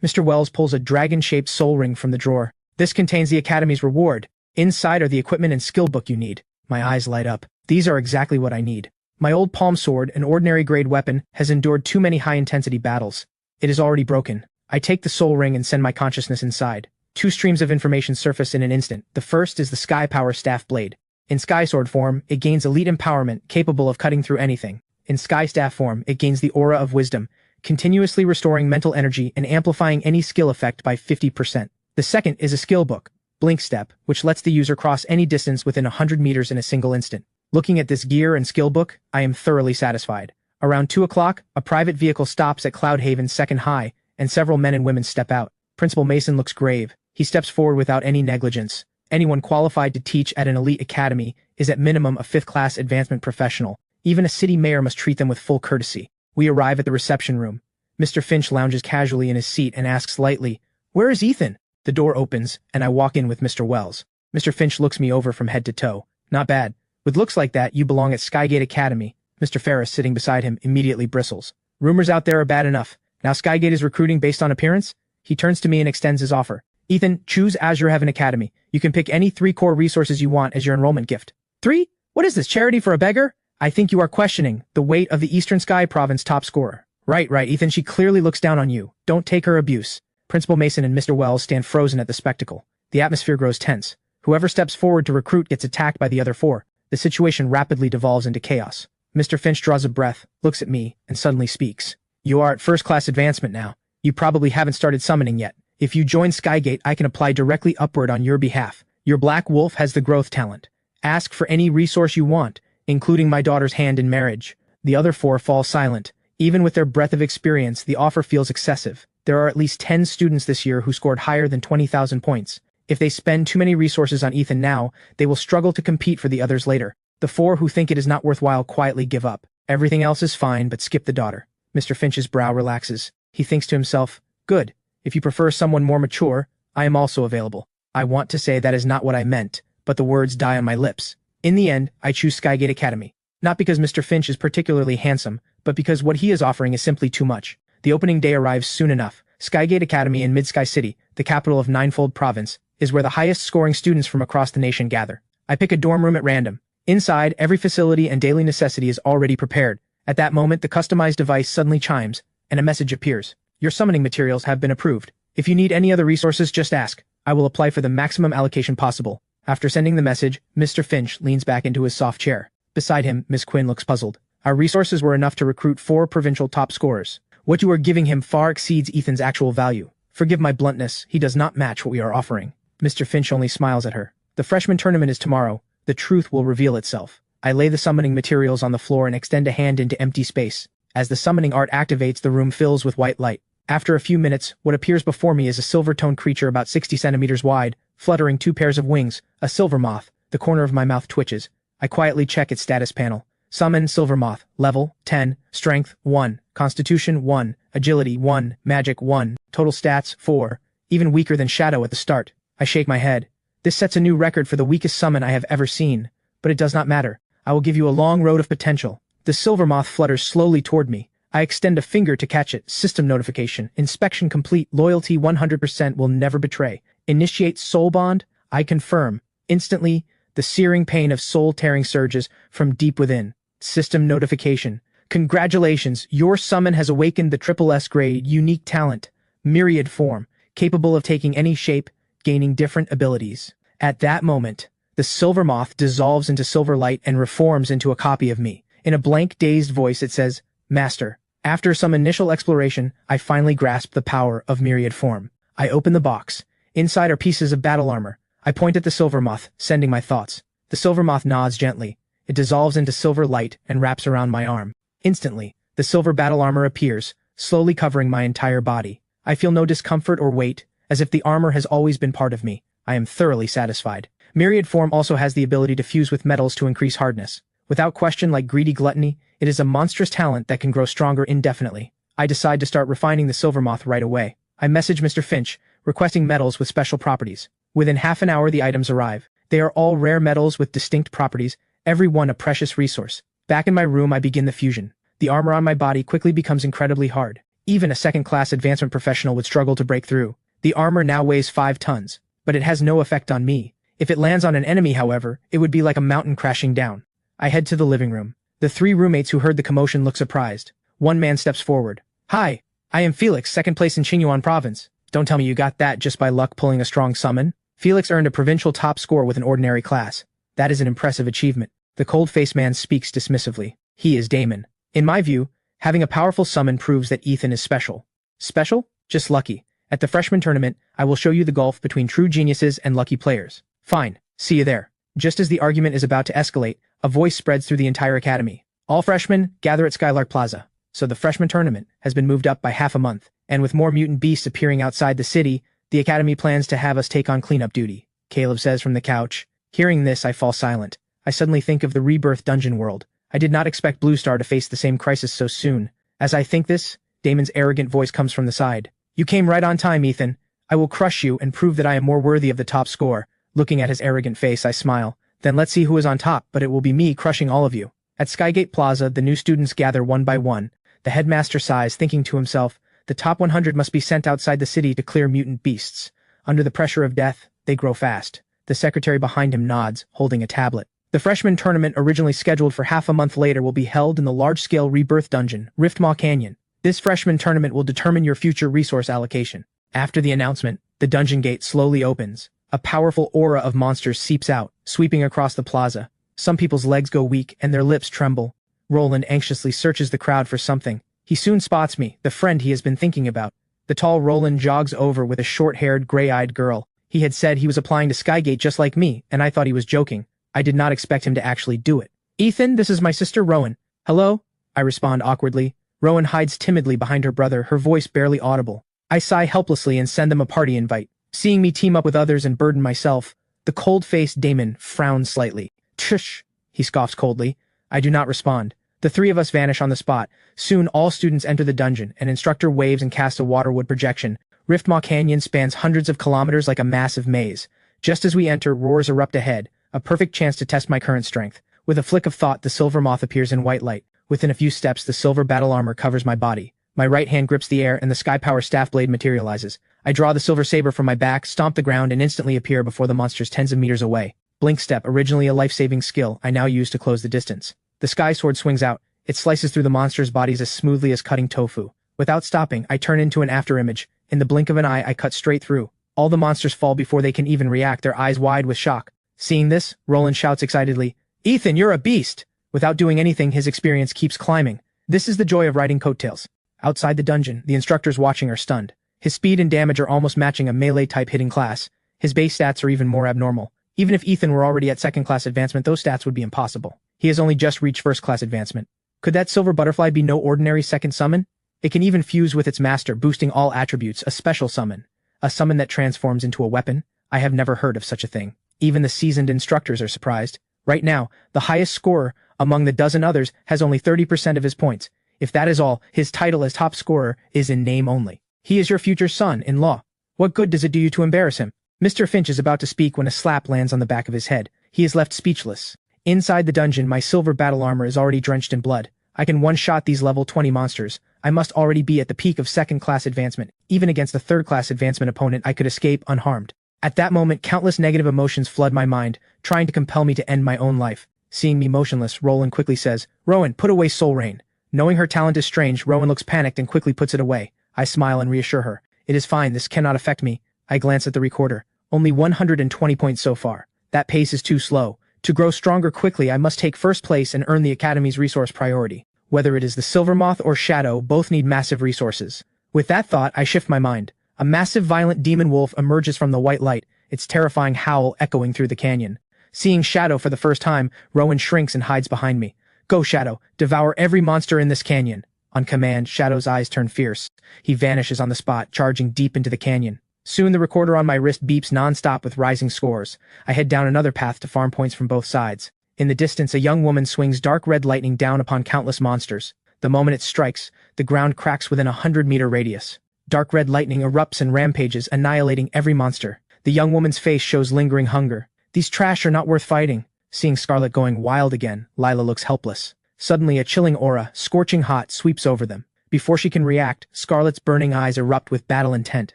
Mr. Wells pulls a dragon-shaped soul ring from the drawer. This contains the Academy's reward. Inside are the equipment and skill book you need. My eyes light up. These are exactly what I need. My old palm sword, an ordinary grade weapon, has endured too many high-intensity battles. It is already broken. I take the soul ring and send my consciousness inside. 2 streams of information surface in an instant. The first is the Sky Power Staff Blade. In Sky Sword form, it gains elite empowerment, capable of cutting through anything. In Sky Staff form, it gains the Aura of Wisdom, continuously restoring mental energy and amplifying any skill effect by 50%. The second is a skill book, Blink Step, which lets the user cross any distance within 100 meters in a single instant. Looking at this gear and skill book, I am thoroughly satisfied. Around 2 o'clock, a private vehicle stops at Cloudhaven 2nd High, and several men and women step out. Principal Mason looks grave. He steps forward without any negligence. Anyone qualified to teach at an elite academy is at minimum a 5th-class advancement professional. Even a city mayor must treat them with full courtesy. We arrive at the reception room. Mr. Finch lounges casually in his seat and asks lightly, "Where is Ethan?" The door opens, and I walk in with Mr. Wells. Mr. Finch looks me over from head to toe. Not bad. With looks like that, you belong at Skygate Academy. Mr. Ferris, sitting beside him, immediately bristles. Rumors out there are bad enough. Now Skygate is recruiting based on appearance? He turns to me and extends his offer. Ethan, choose Azure Heaven Academy. You can pick any 3 core resources you want as your enrollment gift. 3? What is this, charity for a beggar? I think you are questioning the weight of the Eastern Sky Province top scorer. Right, Ethan, she clearly looks down on you. Don't take her abuse. Principal Mason and Mr. Wells stand frozen at the spectacle. The atmosphere grows tense. Whoever steps forward to recruit gets attacked by the other four. The situation rapidly devolves into chaos. Mr. Finch draws a breath, looks at me, and suddenly speaks. You are at first-class advancement now. You probably haven't started summoning yet. If you join Skygate, I can apply directly upward on your behalf. Your Black Wolf has the growth talent. Ask for any resource you want, including my daughter's hand in marriage. The other four fall silent. Even with their breadth of experience, the offer feels excessive. There are at least 10 students this year who scored higher than 20,000 points. If they spend too many resources on Ethan now, they will struggle to compete for the others later. The four who think it is not worthwhile quietly give up. Everything else is fine, but skip the daughter. Mr. Finch's brow relaxes. He thinks to himself, good. If you prefer someone more mature, I am also available. I want to say that is not what I meant, but the words die on my lips. In the end, I choose Skygate Academy. Not because Mr. Finch is particularly handsome, but because what he is offering is simply too much. The opening day arrives soon enough. Skygate Academy in Mid-Sky City, the capital of Ninefold Province, is where the highest-scoring students from across the nation gather. I pick a dorm room at random. Inside, every facility and daily necessity is already prepared. At that moment, the customized device suddenly chimes, and a message appears. Your summoning materials have been approved. If you need any other resources, just ask. I will apply for the maximum allocation possible. After sending the message, Mr. Finch leans back into his soft chair. Beside him, Miss Quinn looks puzzled. Our resources were enough to recruit 4 provincial top scorers. What you are giving him far exceeds Ethan's actual value. Forgive my bluntness, he does not match what we are offering. Mr. Finch only smiles at her. The freshman tournament is tomorrow. The truth will reveal itself. I lay the summoning materials on the floor and extend a hand into empty space. As the summoning art activates, the room fills with white light. After a few minutes, what appears before me is a silver-toned creature about 60 centimeters wide, fluttering 2 pairs of wings, a silver moth. The corner of my mouth twitches. I quietly check its status panel. Summon Silver Moth. Level 10. Strength 1. Constitution 1. Agility 1. Magic 1. Total stats 4. Even weaker than Shadow at the start. I shake my head. This sets a new record for the weakest summon I have ever seen. But it does not matter. I will give you a long road of potential. The Silver Moth flutters slowly toward me. I extend a finger to catch it. System notification. Inspection complete. Loyalty 100%. Will never betray. Initiate soul bond. I confirm. Instantly, the searing pain of soul-tearing surges from deep within. System notification. Congratulations, your summon has awakened the SSS grade unique talent, myriad form, capable of taking any shape, gaining different abilities. At that moment, the silver moth dissolves into silver light and reforms into a copy of me. In a blank, dazed voice, it says, Master. After some initial exploration, I finally grasp the power of myriad form. I open the box. Inside are pieces of battle armor. I point at the silver moth, sending my thoughts. The silver moth nods gently. It dissolves into silver light and wraps around my arm. Instantly, the silver battle armor appears, slowly covering my entire body. I feel no discomfort or weight, as if the armor has always been part of me. I am thoroughly satisfied. Myriad form also has the ability to fuse with metals to increase hardness. Without question, like greedy gluttony, it is a monstrous talent that can grow stronger indefinitely. I decide to start refining the silver moth right away. I message Mr. Finch, requesting metals with special properties. Within half an hour, the items arrive. They are all rare metals with distinct properties, every one a precious resource. Back in my room, I begin the fusion. The armor on my body quickly becomes incredibly hard. Even a second-class advancement professional would struggle to break through. The armor now weighs 5 tons, but it has no effect on me. If it lands on an enemy, however, it would be like a mountain crashing down. I head to the living room. The 3 roommates who heard the commotion look surprised. One man steps forward. Hi, I am Felix, second place in Qinyuan province. Don't tell me you got that just by luck pulling a strong summon. Felix earned a provincial top score with an ordinary class. That is an impressive achievement. The cold-faced man speaks dismissively. He is Damon. In my view, having a powerful summon proves that Ethan is special. Special? Just lucky. At the freshman tournament, I will show you the gulf between true geniuses and lucky players. Fine. See you there. Just as the argument is about to escalate, a voice spreads through the entire academy. All freshmen, gather at Skylark Plaza. So the freshman tournament has been moved up by half a month, and with more mutant beasts appearing outside the city, the academy plans to have us take on cleanup duty, Caleb says from the couch. Hearing this, I fall silent. I suddenly think of the Rebirth dungeon world. I did not expect Blue Star to face the same crisis so soon. As I think this, Damon's arrogant voice comes from the side. You came right on time, Ethan. I will crush you and prove that I am more worthy of the top score. Looking at his arrogant face, I smile. Then let's see who is on top, but it will be me crushing all of you. At Skygate Plaza, the new students gather one by one. The headmaster sighs, thinking to himself, the top 100 must be sent outside the city to clear mutant beasts. Under the pressure of death, they grow fast. The secretary behind him nods, holding a tablet. The freshman tournament, originally scheduled for half a month later, will be held in the large-scale rebirth dungeon, Riftmaw Canyon. This freshman tournament will determine your future resource allocation. After the announcement, the dungeon gate slowly opens. A powerful aura of monsters seeps out, sweeping across the plaza. Some people's legs go weak and their lips tremble. Roland anxiously searches the crowd for something. He soon spots me, the friend he has been thinking about. The tall Roland jogs over with a short-haired, gray-eyed girl. He had said he was applying to Skygate just like me, and I thought he was joking. I did not expect him to actually do it. "Ethan, this is my sister Rowan." "Hello?" I respond awkwardly. Rowan hides timidly behind her brother, her voice barely audible. I sigh helplessly and send them a party invite. Seeing me team up with others and burden myself, the cold-faced Damon frowns slightly. "Tush," he scoffs coldly. I do not respond. The three of us vanish on the spot. Soon all students enter the dungeon. An instructor waves and casts a waterwood projection. Riftmaw Canyon spans hundreds of kilometers like a massive maze. Just as we enter, roars erupt ahead, a perfect chance to test my current strength. With a flick of thought, the silver moth appears in white light. Within a few steps, the silver battle armor covers my body. My right hand grips the air, and the Sky Power staff blade materializes. I draw the silver saber from my back, stomp the ground, and instantly appear before the monsters tens of meters away. Blink Step, originally a life-saving skill, I now use to close the distance. The Sky Sword swings out. It slices through the monsters' bodies as smoothly as cutting tofu. Without stopping, I turn into an afterimage. In the blink of an eye, I cut straight through. All the monsters fall before they can even react, their eyes wide with shock. Seeing this, Roland shouts excitedly, "Ethan, you're a beast!" Without doing anything, his experience keeps climbing. This is the joy of riding coattails. Outside the dungeon, the instructors watching are stunned. His speed and damage are almost matching a melee-type hitting class. His base stats are even more abnormal. Even if Ethan were already at second-class advancement, those stats would be impossible. He has only just reached first-class advancement. Could that silver butterfly be no ordinary second summon? It can even fuse with its master, boosting all attributes, a special summon. A summon that transforms into a weapon? I have never heard of such a thing. Even the seasoned instructors are surprised. Right now, the highest scorer, among the dozen others, has only 30% of his points. If that is all, his title as top scorer is in name only. He is your future son-in-law. What good does it do you to embarrass him? Mr. Finch is about to speak when a slap lands on the back of his head. He is left speechless. Inside the dungeon, my silver battle armor is already drenched in blood. I can one-shot these level 20 monsters. I must already be at the peak of second-class advancement. Even against a third-class advancement opponent, I could escape unharmed. At that moment, countless negative emotions flood my mind, trying to compel me to end my own life. Seeing me motionless, Roland quickly says, "Rowan, put away Soul Rain." Knowing her talent is strange, Rowan looks panicked and quickly puts it away. I smile and reassure her. "It is fine, this cannot affect me." I glance at the recorder. Only 120 points so far. That pace is too slow. To grow stronger quickly, I must take first place and earn the Academy's resource priority. Whether it is the Silver Moth or Shadow, both need massive resources. With that thought, I shift my mind. A massive violent demon wolf emerges from the white light, its terrifying howl echoing through the canyon. Seeing Shadow for the first time, Rowan shrinks and hides behind me. "Go, Shadow, devour every monster in this canyon." On command, Shadow's eyes turn fierce. He vanishes on the spot, charging deep into the canyon. Soon the recorder on my wrist beeps non-stop with rising scores. I head down another path to farm points from both sides. In the distance, a young woman swings dark red lightning down upon countless monsters. The moment it strikes, the ground cracks within a 100-meter radius. Dark red lightning erupts and rampages, annihilating every monster. The young woman's face shows lingering hunger. "These trash are not worth fighting." Seeing Scarlet going wild again, Lila looks helpless. Suddenly, a chilling aura, scorching hot, sweeps over them. Before she can react, Scarlet's burning eyes erupt with battle intent.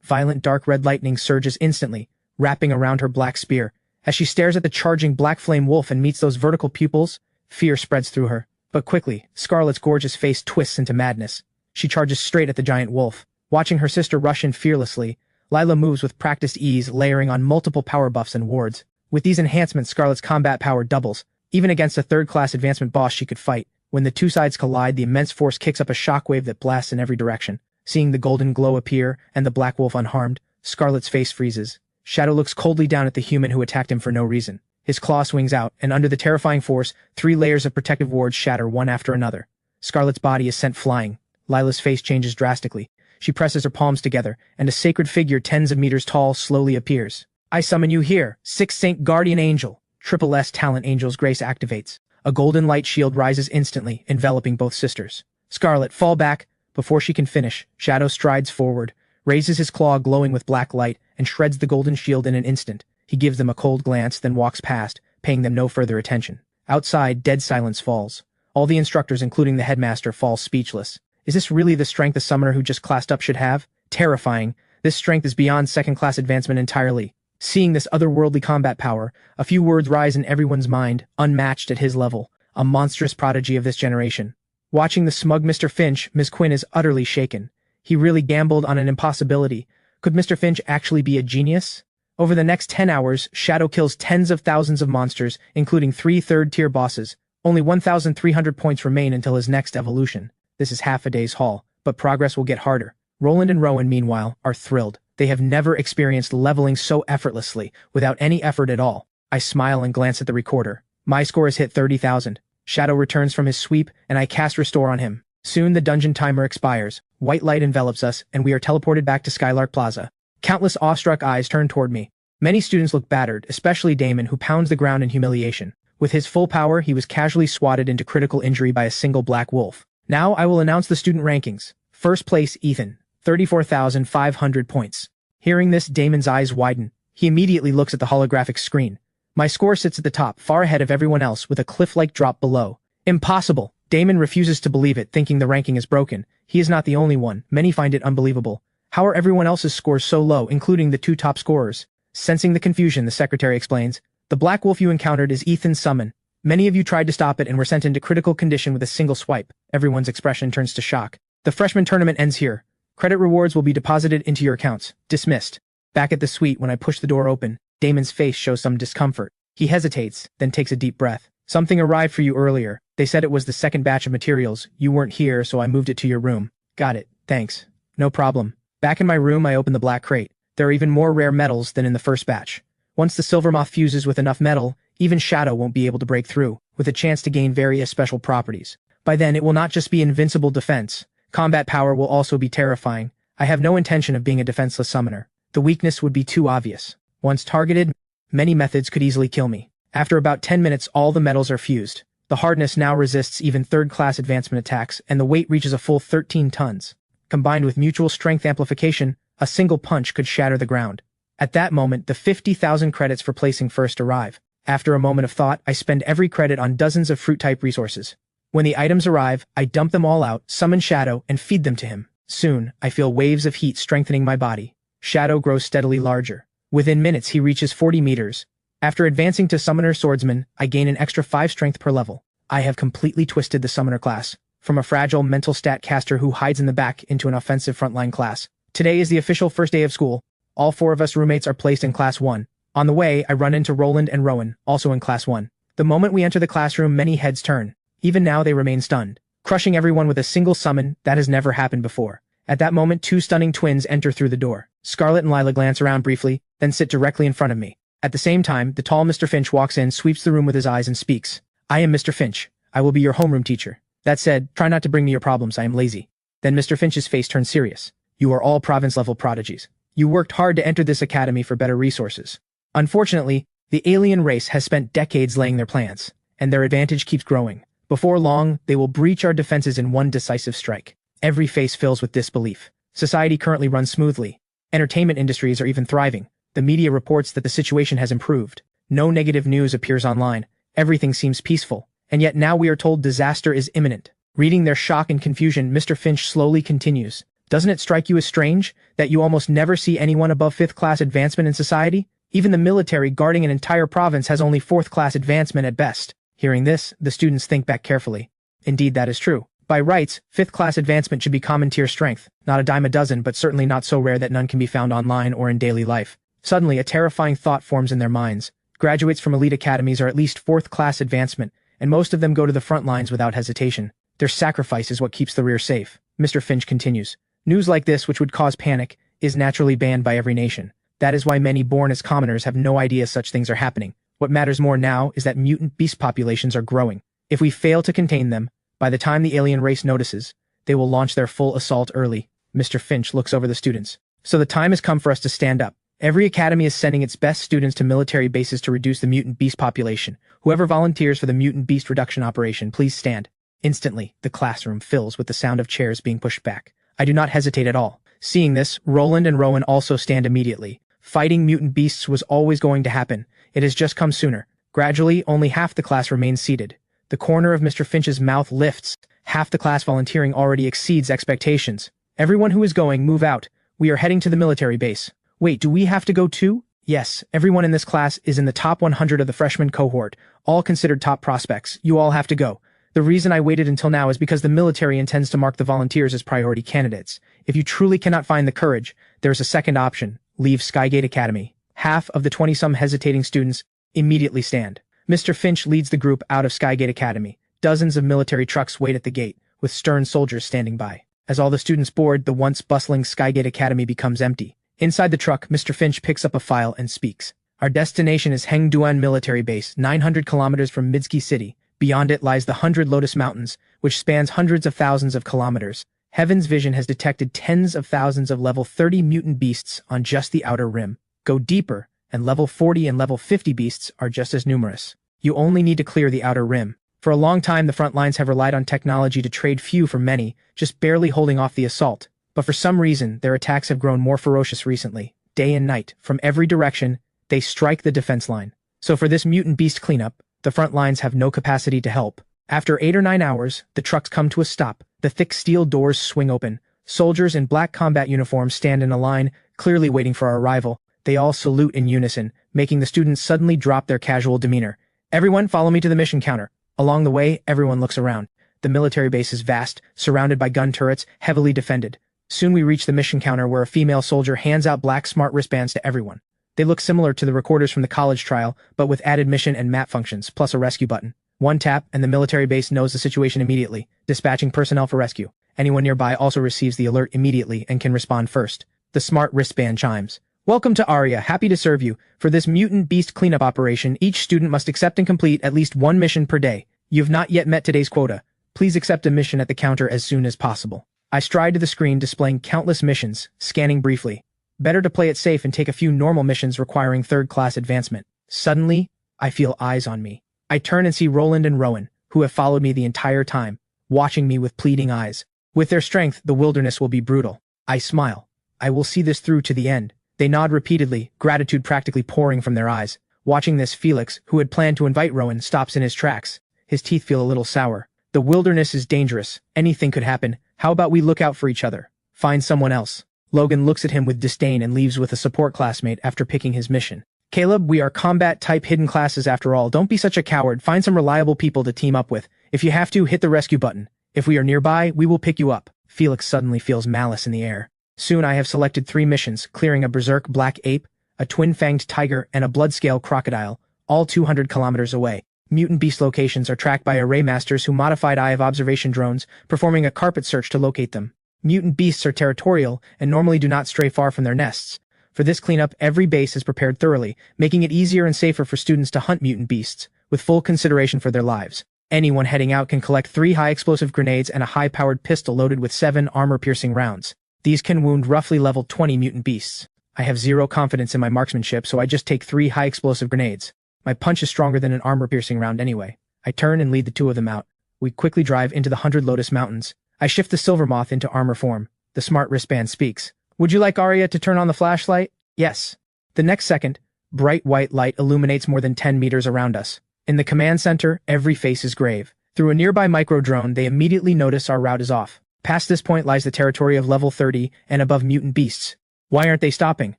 Violent dark red lightning surges instantly, wrapping around her black spear. As she stares at the charging black flame wolf and meets those vertical pupils, fear spreads through her. But quickly, Scarlet's gorgeous face twists into madness. She charges straight at the giant wolf. Watching her sister rush in fearlessly, Lila moves with practiced ease, layering on multiple power buffs and wards. With these enhancements, Scarlet's combat power doubles. Even against a third-class advancement boss she could fight. When the two sides collide, the immense force kicks up a shockwave that blasts in every direction. Seeing the golden glow appear and the black wolf unharmed, Scarlet's face freezes. Shadow looks coldly down at the human who attacked him for no reason. His claw swings out, and under the terrifying force, 3 layers of protective wards shatter one after another. Scarlet's body is sent flying. Lila's face changes drastically. She presses her palms together, and a sacred figure tens of meters tall slowly appears. "I summon you here, Sixth Saint Guardian Angel." Triple S Talent Angel's grace activates. A golden light shield rises instantly, enveloping both sisters. "Scarlet, fall back." Before she can finish, Shadow strides forward, raises his claw glowing with black light, and shreds the golden shield in an instant. He gives them a cold glance, then walks past, paying them no further attention. Outside, dead silence falls. All the instructors, including the headmaster, fall speechless. Is this really the strength a summoner who just classed up should have? Terrifying. This strength is beyond second-class advancement entirely. Seeing this otherworldly combat power, a few words rise in everyone's mind, unmatched at his level, a monstrous prodigy of this generation. Watching the smug Mr. Finch, Ms. Quinn is utterly shaken. He really gambled on an impossibility. Could Mr. Finch actually be a genius? Over the next 10 hours, Shadow kills tens of thousands of monsters, including 3 third-tier bosses. Only 1,300 points remain until his next evolution. This is half a day's haul, but progress will get harder. Roland and Rowan, meanwhile, are thrilled. They have never experienced leveling so effortlessly, without any effort at all. I smile and glance at the recorder. My score has hit 30,000. Shadow returns from his sweep, and I cast Restore on him. Soon the dungeon timer expires. White light envelops us, and we are teleported back to Skylark Plaza. Countless awestruck eyes turn toward me. Many students look battered, especially Damon, who pounds the ground in humiliation. With his full power, he was casually swatted into critical injury by a single black wolf. Now I will announce the student rankings. First place, Ethan. 34,500 points. Hearing this, Damon's eyes widen. He immediately looks at the holographic screen. My score sits at the top, far ahead of everyone else, with a cliff-like drop below. Impossible! Damon refuses to believe it, thinking the ranking is broken. He is not the only one. Many find it unbelievable. How are everyone else's scores so low, including the 2 top scorers? Sensing the confusion, the secretary explains. The black wolf you encountered is Ethan's summon. Many of you tried to stop it and were sent into critical condition with a single swipe. Everyone's expression turns to shock. The freshman tournament ends here. Credit rewards will be deposited into your accounts. Dismissed. Back at the suite, when I push the door open, Damon's face shows some discomfort. He hesitates, then takes a deep breath. Something arrived for you earlier. They said it was the second batch of materials. You weren't here, so I moved it to your room. Got it. Thanks. No problem. Back in my room, I open the black crate. There are even more rare metals than in the first batch. Once the silver moth fuses with enough metal, even Shadow won't be able to break through, with a chance to gain various special properties. By then, it will not just be invincible defense. Combat power will also be terrifying. I have no intention of being a defenseless summoner. The weakness would be too obvious. Once targeted, many methods could easily kill me. After about 10 minutes, all the metals are fused. The hardness now resists even third-class advancement attacks, and the weight reaches a full 13 tons. Combined with mutual strength amplification, a single punch could shatter the ground. At that moment, the 50,000 credits for placing first arrive. After a moment of thought, I spend every credit on dozens of fruit-type resources. When the items arrive, I dump them all out, summon Shadow, and feed them to him. Soon, I feel waves of heat strengthening my body. Shadow grows steadily larger. Within minutes, he reaches 40 meters. After advancing to Summoner Swordsman, I gain an extra 5 strength per level. I have completely twisted the Summoner class, from a fragile mental stat caster who hides in the back into an offensive frontline class. Today is the official first day of school. All 4 of us roommates are placed in Class 1. On the way, I run into Roland and Rowan, also in Class 1. The moment we enter the classroom, many heads turn. Even now, they remain stunned. Crushing everyone with a single summon, that has never happened before. At that moment, 2 stunning twins enter through the door. Scarlet and Lila glance around briefly, then sit directly in front of me. At the same time, the tall Mr. Finch walks in, sweeps the room with his eyes, and speaks. I am Mr. Finch. I will be your homeroom teacher. That said, try not to bring me your problems, I am lazy. Then Mr. Finch's face turns serious. You are all province-level prodigies. You worked hard to enter this academy for better resources. Unfortunately, the alien race has spent decades laying their plans, and their advantage keeps growing. Before long, they will breach our defenses in one decisive strike. Every face fills with disbelief. Society currently runs smoothly. Entertainment industries are even thriving. The media reports that the situation has improved. No negative news appears online. Everything seems peaceful. And yet now we are told disaster is imminent. Reading their shock and confusion, Mr. Finch slowly continues. Doesn't it strike you as strange that you almost never see anyone above 5th class advancement in society? Even the military guarding an entire province has only 4th class advancement at best. Hearing this, the students think back carefully. Indeed, that is true. By rights, 5th class advancement should be common tier strength, not a dime a dozen, but certainly not so rare that none can be found online or in daily life. Suddenly, a terrifying thought forms in their minds. Graduates from elite academies are at least 4th class advancement, and most of them go to the front lines without hesitation. Their sacrifice is what keeps the rear safe. Mr. Finch continues. News like this, which would cause panic, is naturally banned by every nation. That is why many born as commoners have no idea such things are happening. What matters more now is that mutant beast populations are growing. If we fail to contain them, by the time the alien race notices, they will launch their full assault early. Mr. Finch looks over the students. So the time has come for us to stand up. Every academy is sending its best students to military bases to reduce the mutant beast population. Whoever volunteers for the mutant beast reduction operation, please stand. Instantly, the classroom fills with the sound of chairs being pushed back. I do not hesitate at all. Seeing this, Roland and Rowan also stand immediately. Fighting mutant beasts was always going to happen. It has just come sooner. Gradually, only half the class remains seated. The corner of Mr. Finch's mouth lifts. Half the class volunteering already exceeds expectations. Everyone who is going, move out. We are heading to the military base. Wait, do we have to go too? Yes, everyone in this class is in the top 100 of the freshman cohort, all considered top prospects. You all have to go. The reason I waited until now is because the military intends to mark the volunteers as priority candidates. If you truly cannot find the courage, there is a second option. Leave Skygate Academy. Half of the 20-some hesitating students immediately stand. Mr. Finch leads the group out of Skygate Academy. Dozens of military trucks wait at the gate, with stern soldiers standing by. As all the students board, the once bustling Skygate Academy becomes empty. Inside the truck, Mr. Finch picks up a file and speaks. Our destination is Hengduan Military Base, 900 kilometers from Midsky City. Beyond it lies the 100 Lotus Mountains, which spans hundreds of thousands of kilometers. Heaven's Vision has detected tens of thousands of level 30 mutant beasts on just the outer rim. Go deeper, and level 40 and level 50 beasts are just as numerous. You only need to clear the outer rim. For a long time, the front lines have relied on technology to trade few for many, just barely holding off the assault. But for some reason, their attacks have grown more ferocious recently. Day and night, from every direction, they strike the defense line. So for this mutant beast cleanup, the front lines have no capacity to help. After 8 or 9 hours, the trucks come to a stop. The thick steel doors swing open. Soldiers in black combat uniforms stand in a line, clearly waiting for our arrival. They all salute in unison, making the students suddenly drop their casual demeanor. Everyone follow me to the mission counter. Along the way, everyone looks around. The military base is vast, surrounded by gun turrets, heavily defended. Soon we reach the mission counter where a female soldier hands out black smart wristbands to everyone. They look similar to the recorders from the college trial, but with added mission and map functions, plus a rescue button. One tap, and the military base knows the situation immediately, dispatching personnel for rescue. Anyone nearby also receives the alert immediately and can respond first. The smart wristband chimes. Welcome to Aria, happy to serve you. For this mutant beast cleanup operation, each student must accept and complete at least one mission per day. You've not yet met today's quota. Please accept a mission at the counter as soon as possible. I stride to the screen displaying countless missions, scanning briefly. Better to play it safe and take a few normal missions requiring third-class advancement. Suddenly, I feel eyes on me. I turn and see Roland and Rowan, who have followed me the entire time, watching me with pleading eyes. With their strength, the wilderness will be brutal. I smile. I will see this through to the end. They nod repeatedly, gratitude practically pouring from their eyes. Watching this, Felix, who had planned to invite Rowan, stops in his tracks. His teeth feel a little sour. The wilderness is dangerous. Anything could happen. How about we look out for each other? Find someone else. Logan looks at him with disdain and leaves with a support classmate after picking his mission. Caleb, we are combat-type hidden classes after all. Don't be such a coward. Find some reliable people to team up with. If you have to, hit the rescue button. If we are nearby, we will pick you up. Felix suddenly feels malice in the air. Soon I have selected 3 missions, clearing a berserk black ape, a twin-fanged tiger, and a blood-scale crocodile, all 200 kilometers away. Mutant beast locations are tracked by array masters who modified eye of observation drones, performing a carpet search to locate them. Mutant beasts are territorial and normally do not stray far from their nests. For this cleanup, every base is prepared thoroughly, making it easier and safer for students to hunt mutant beasts, with full consideration for their lives. Anyone heading out can collect 3 high-explosive grenades and a high-powered pistol loaded with 7 armor-piercing rounds. These can wound roughly level 20 mutant beasts. I have 0 confidence in my marksmanship, so I just take 3 high-explosive grenades. My punch is stronger than an armor-piercing round anyway. I turn and lead the 2 of them out. We quickly drive into the 100 Lotus Mountains. I shift the Silver Moth into armor form. The smart wristband speaks. Would you like Arya to turn on the flashlight? Yes. The next second, bright white light illuminates more than 10 meters around us. In the command center, every face is grave. Through a nearby micro-drone, they immediately notice our route is off. Past this point lies the territory of level 30 and above mutant beasts. Why aren't they stopping?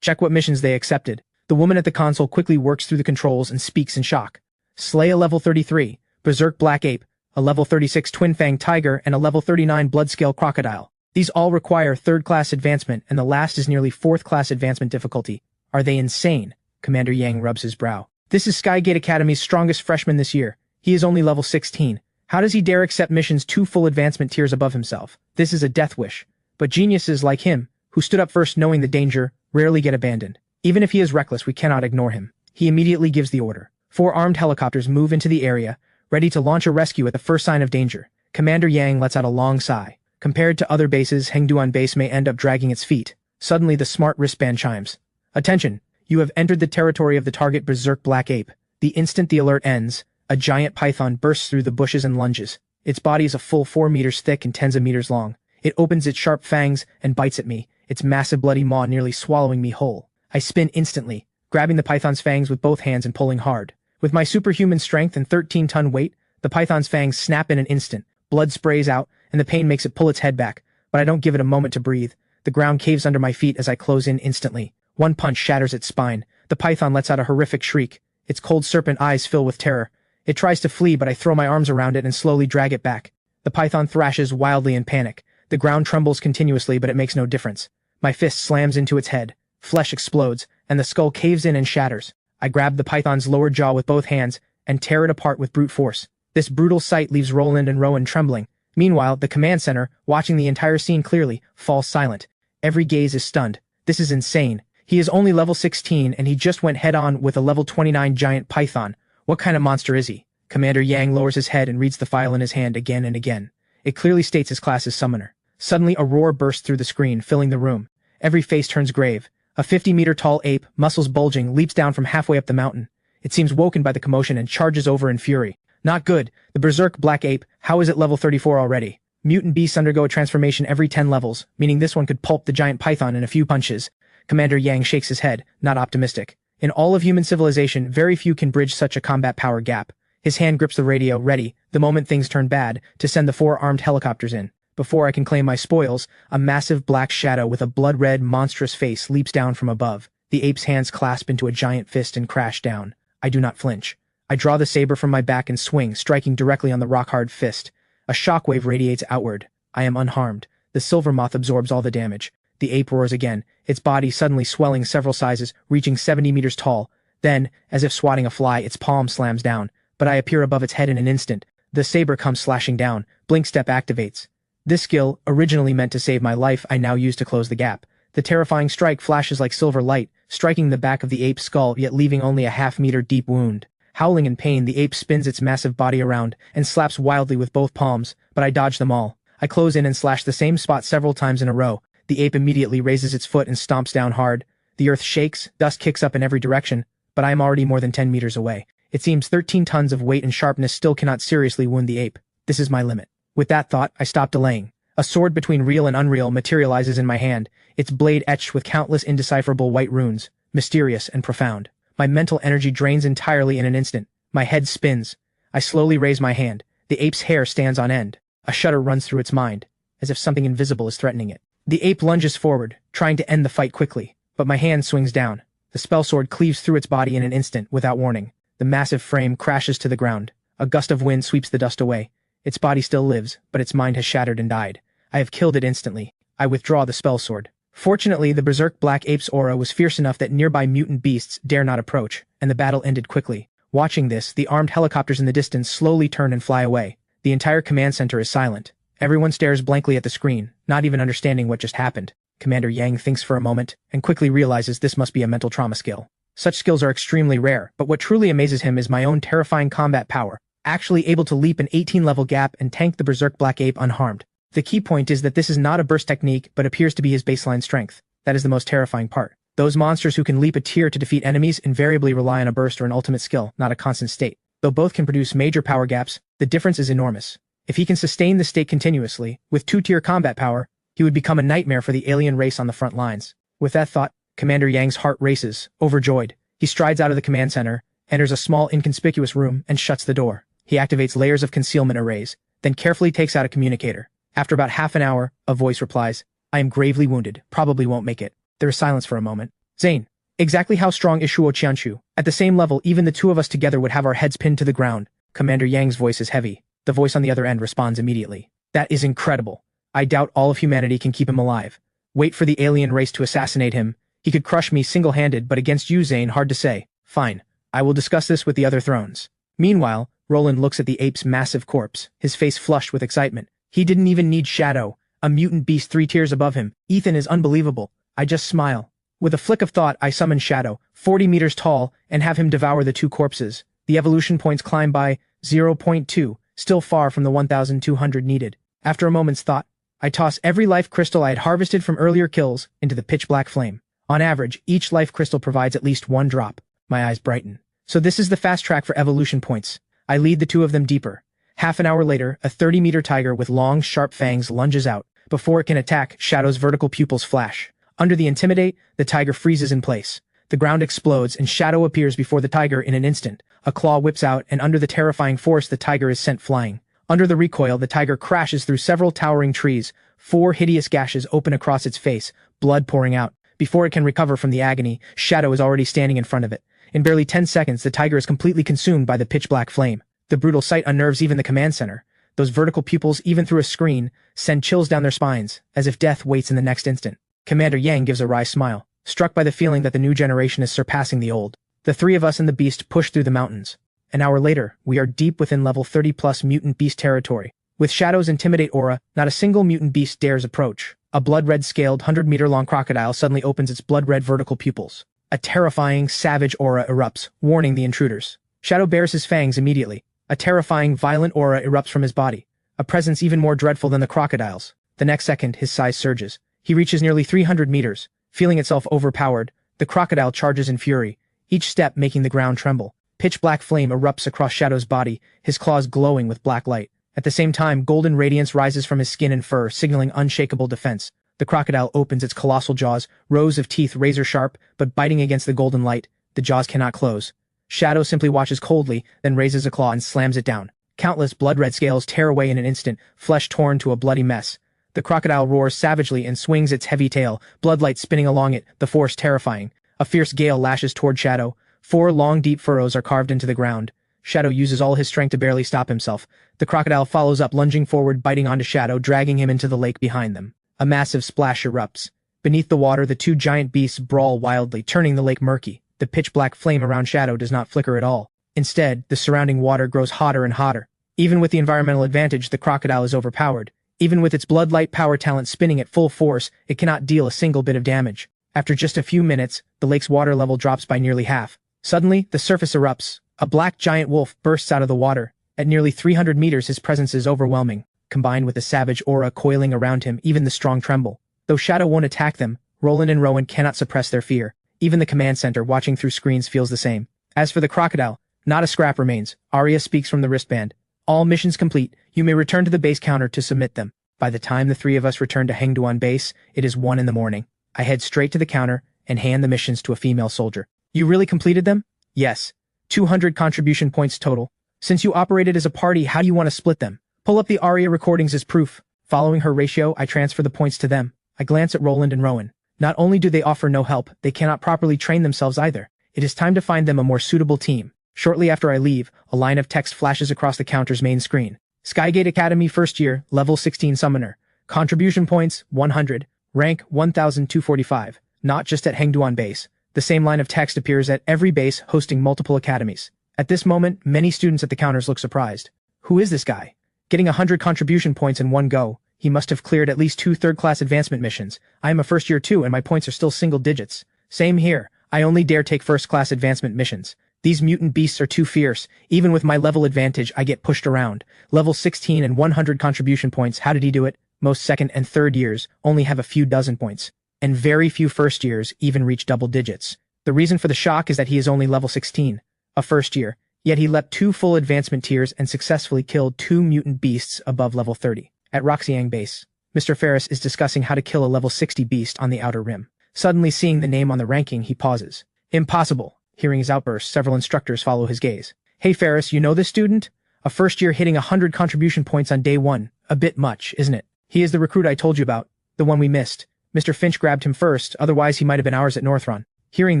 Check what missions they accepted. The woman at the console quickly works through the controls and speaks in shock. Slay a level 33, berserk black ape, a level 36 twin-fang tiger, and a level 39 blood-scale crocodile. These all require third-class advancement, and the last is nearly 4th-class advancement difficulty. Are they insane? Commander Yang rubs his brow. This is Skygate Academy's strongest freshman this year. He is only level 16. How does he dare accept missions 2 full advancement tiers above himself? This is a death wish. But geniuses like him, who stood up first knowing the danger, rarely get abandoned. Even if he is reckless, we cannot ignore him. He immediately gives the order. 4 armed helicopters move into the area, ready to launch a rescue at the first sign of danger. Commander Yang lets out a long sigh. Compared to other bases, Hengduan base may end up dragging its feet. Suddenly, the smart wristband chimes. Attention! You have entered the territory of the target berserk black ape. The instant the alert ends, a giant python bursts through the bushes and lunges. Its body is a full 4 meters thick and tens of meters long. It opens its sharp fangs and bites at me, its massive bloody maw nearly swallowing me whole. I spin instantly, grabbing the python's fangs with both hands and pulling hard. With my superhuman strength and 13-ton weight, the python's fangs snap in an instant. Blood sprays out, and the pain makes it pull its head back, but I don't give it a moment to breathe. The ground caves under my feet as I close in instantly. One punch shatters its spine, The python lets out a horrific shriek. Its cold serpent eyes fill with terror. It tries to flee, but I throw my arms around it and slowly drag it back. The python thrashes wildly in panic. The ground trembles continuously, but it makes no difference. My fist slams into its head. Flesh explodes, and the skull caves in and shatters. I grab the python's lower jaw with both hands and tear it apart with brute force. This brutal sight leaves Roland and Rowan trembling. Meanwhile, the command center, watching the entire scene clearly, falls silent. Every gaze is stunned. This is insane. He is only level 16 and he just went head-on with a level 29 giant python. What kind of monster is he? Commander Yang lowers his head and reads the file in his hand again and again. It clearly states his class is Summoner. Suddenly a roar bursts through the screen, filling the room. Every face turns grave. A 50-meter-tall ape, muscles bulging, leaps down from halfway up the mountain. It seems woken by the commotion and charges over in fury. Not good. The berserk black ape, how is it level 34 already? Mutant beasts undergo a transformation every 10 levels, meaning this one could pulp the giant python in a few punches. Commander Yang shakes his head, not optimistic. In all of human civilization, very few can bridge such a combat power gap. His hand grips the radio, ready, the moment things turn bad, to send the 4 armed helicopters in. Before I can claim my spoils, a massive black shadow with a blood-red, monstrous face leaps down from above. The ape's hands clasp into a giant fist and crash down. I do not flinch. I draw the saber from my back and swing, striking directly on the rock-hard fist. A shockwave radiates outward. I am unharmed. The silver moth absorbs all the damage. The ape roars again, its body suddenly swelling several sizes, reaching 70 meters tall. Then, as if swatting a fly, its palm slams down. But I appear above its head in an instant. The saber comes slashing down. Blink step activates. This skill, originally meant to save my life, I now use to close the gap. The terrifying strike flashes like silver light, striking the back of the ape's skull, yet leaving only a half-meter deep wound. Howling in pain, the ape spins its massive body around and slaps wildly with both palms, but I dodge them all. I close in and slash the same spot several times in a row. The ape immediately raises its foot and stomps down hard. The earth shakes, dust kicks up in every direction, but I am already more than 10 meters away. It seems 13 tons of weight and sharpness still cannot seriously wound the ape. This is my limit. With that thought, I stop delaying. A sword between real and unreal materializes in my hand, its blade etched with countless indecipherable white runes, mysterious and profound. My mental energy drains entirely in an instant. My head spins. I slowly raise my hand. The ape's hair stands on end. A shudder runs through its mind, as if something invisible is threatening it. The ape lunges forward, trying to end the fight quickly, but my hand swings down. The spell sword cleaves through its body in an instant, without warning. The massive frame crashes to the ground. A gust of wind sweeps the dust away. Its body still lives, but its mind has shattered and died. I have killed it instantly. I withdraw the spell sword. Fortunately, the berserk black ape's aura was fierce enough that nearby mutant beasts dare not approach, and the battle ended quickly. Watching this, the armed helicopters in the distance slowly turn and fly away. The entire command center is silent. Everyone stares blankly at the screen, not even understanding what just happened. Commander Yang thinks for a moment, and quickly realizes this must be a mental trauma skill. Such skills are extremely rare, but what truly amazes him is my own terrifying combat power, actually able to leap an 18-level gap and tank the berserk black ape unharmed. The key point is that this is not a burst technique, but appears to be his baseline strength. That is the most terrifying part. Those monsters who can leap a tier to defeat enemies invariably rely on a burst or an ultimate skill, not a constant state. Though both can produce major power gaps, the difference is enormous. If he can sustain the state continuously, with 2-tier combat power, he would become a nightmare for the alien race on the front lines. With that thought, Commander Yang's heart races, overjoyed. He strides out of the command center, enters a small inconspicuous room, and shuts the door. He activates layers of concealment arrays, then carefully takes out a communicator. After about half an hour, a voice replies, "I am gravely wounded, probably won't make it." There is silence for a moment. Zane, exactly how strong is Shuo Qianshu? At the same level, even the two of us together would have our heads pinned to the ground. Commander Yang's voice is heavy. The voice on the other end responds immediately. That is incredible. I doubt all of humanity can keep him alive. Wait for the alien race to assassinate him. He could crush me single-handed, but against you, Zane, hard to say. Fine. I will discuss this with the other thrones. Meanwhile, Roland looks at the ape's massive corpse, his face flushed with excitement. He didn't even need Shadow, a mutant beast 3 tiers above him. Ethan is unbelievable. I just smile. With a flick of thought, I summon Shadow, 40 meters tall, and have him devour the 2 corpses. The evolution points climb by 0.2, still far from the 1,200 needed. After a moment's thought, I toss every life crystal I had harvested from earlier kills into the pitch-black flame. On average, each life crystal provides at least 1 drop. My eyes brighten. So this is the fast track for evolution points. I lead the 2 of them deeper. Half an hour later, a 30-meter tiger with long, sharp fangs lunges out. Before it can attack, Shadow's vertical pupils flash. Under the Intimidate, the tiger freezes in place. The ground explodes, and Shadow appears before the tiger in an instant. A claw whips out, and under the terrifying force, the tiger is sent flying. Under the recoil, the tiger crashes through several towering trees. 4 hideous gashes open across its face, blood pouring out. Before it can recover from the agony, Shadow is already standing in front of it. In barely 10 seconds, the tiger is completely consumed by the pitch-black flame. The brutal sight unnerves even the command center. Those vertical pupils, even through a screen, send chills down their spines, as if death waits in the next instant. Commander Yang gives a wry smile, struck by the feeling that the new generation is surpassing the old. The three of us and the beast push through the mountains. An hour later, we are deep within level 30+ mutant beast territory. With Shadow's intimidate aura, not a single mutant beast dares approach. A blood-red scaled 100-meter-long crocodile suddenly opens its blood-red vertical pupils. A terrifying, savage aura erupts, warning the intruders. Shadow bares his fangs immediately. A terrifying, violent aura erupts from his body, a presence even more dreadful than the crocodile's. The next second, his size surges. He reaches nearly 300 meters. Feeling itself overpowered, the crocodile charges in fury, each step making the ground tremble. Pitch-black flame erupts across Shadow's body, his claws glowing with black light. At the same time, golden radiance rises from his skin and fur, signaling unshakable defense. The crocodile opens its colossal jaws, rows of teeth razor-sharp, but biting against the golden light. The jaws cannot close. Shadow simply watches coldly, then raises a claw and slams it down. Countless blood-red scales tear away in an instant, flesh torn to a bloody mess. The crocodile roars savagely and swings its heavy tail, bloodlight spinning along it, the force terrifying. A fierce gale lashes toward Shadow. 4 long, deep furrows are carved into the ground. Shadow uses all his strength to barely stop himself. The crocodile follows up, lunging forward, biting onto Shadow, dragging him into the lake behind them. A massive splash erupts. Beneath the water, the two giant beasts brawl wildly, turning the lake murky. The pitch-black flame around Shadow does not flicker at all. Instead, the surrounding water grows hotter and hotter. Even with the environmental advantage, the crocodile is overpowered. Even with its blood-light power talent spinning at full force, it cannot deal a single bit of damage. After just a few minutes, the lake's water level drops by nearly half. Suddenly, the surface erupts. A black giant wolf bursts out of the water. At nearly 300 meters, his presence is overwhelming. Combined with the savage aura coiling around him, even the strong tremble. Though Shadow won't attack them, Roland and Rowan cannot suppress their fear. Even the command center watching through screens feels the same. As for the crocodile, not a scrap remains. Arya speaks from the wristband. All missions complete. You may return to the base counter to submit them. By the time the three of us return to Hengduan base, it is 1 in the morning. I head straight to the counter and hand the missions to a female soldier. You really completed them? Yes. 200 contribution points total. Since you operated as a party, how do you want to split them? Pull up the Arya recordings as proof. Following her ratio, I transfer the points to them. I glance at Roland and Rowan. Not only do they offer no help, they cannot properly train themselves either. It is time to find them a more suitable team. Shortly after I leave, a line of text flashes across the counter's main screen. Skygate Academy first year, level 16 summoner. Contribution points, 100. Rank, 1245. Not just at Hengduan base. The same line of text appears at every base hosting multiple academies. At this moment, many students at the counters look surprised. Who is this guy? Getting 100 contribution points in one go. He must have cleared at least 2 third-class advancement missions. I am a first year too, and my points are still single digits. Same here. I only dare take first-class advancement missions. These mutant beasts are too fierce. Even with my level advantage, I get pushed around. Level 16 and 100 contribution points. How did he do it? Most second and third years only have a few dozen points. And very few first years even reach double digits. The reason for the shock is that he is only level 16. A first year. Yet he leapt 2 full advancement tiers and successfully killed 2 mutant beasts above level 30. At Roxiang base, Mr. Ferris is discussing how to kill a level 60 beast on the outer rim. Suddenly seeing the name on the ranking, he pauses. Impossible. Hearing his outburst, several instructors follow his gaze. Hey Ferris, you know this student? A first year hitting 100 contribution points on day 1. A bit much, isn't it? He is the recruit I told you about. The one we missed. Mr. Finch grabbed him first, otherwise he might have been ours at Northrun. Hearing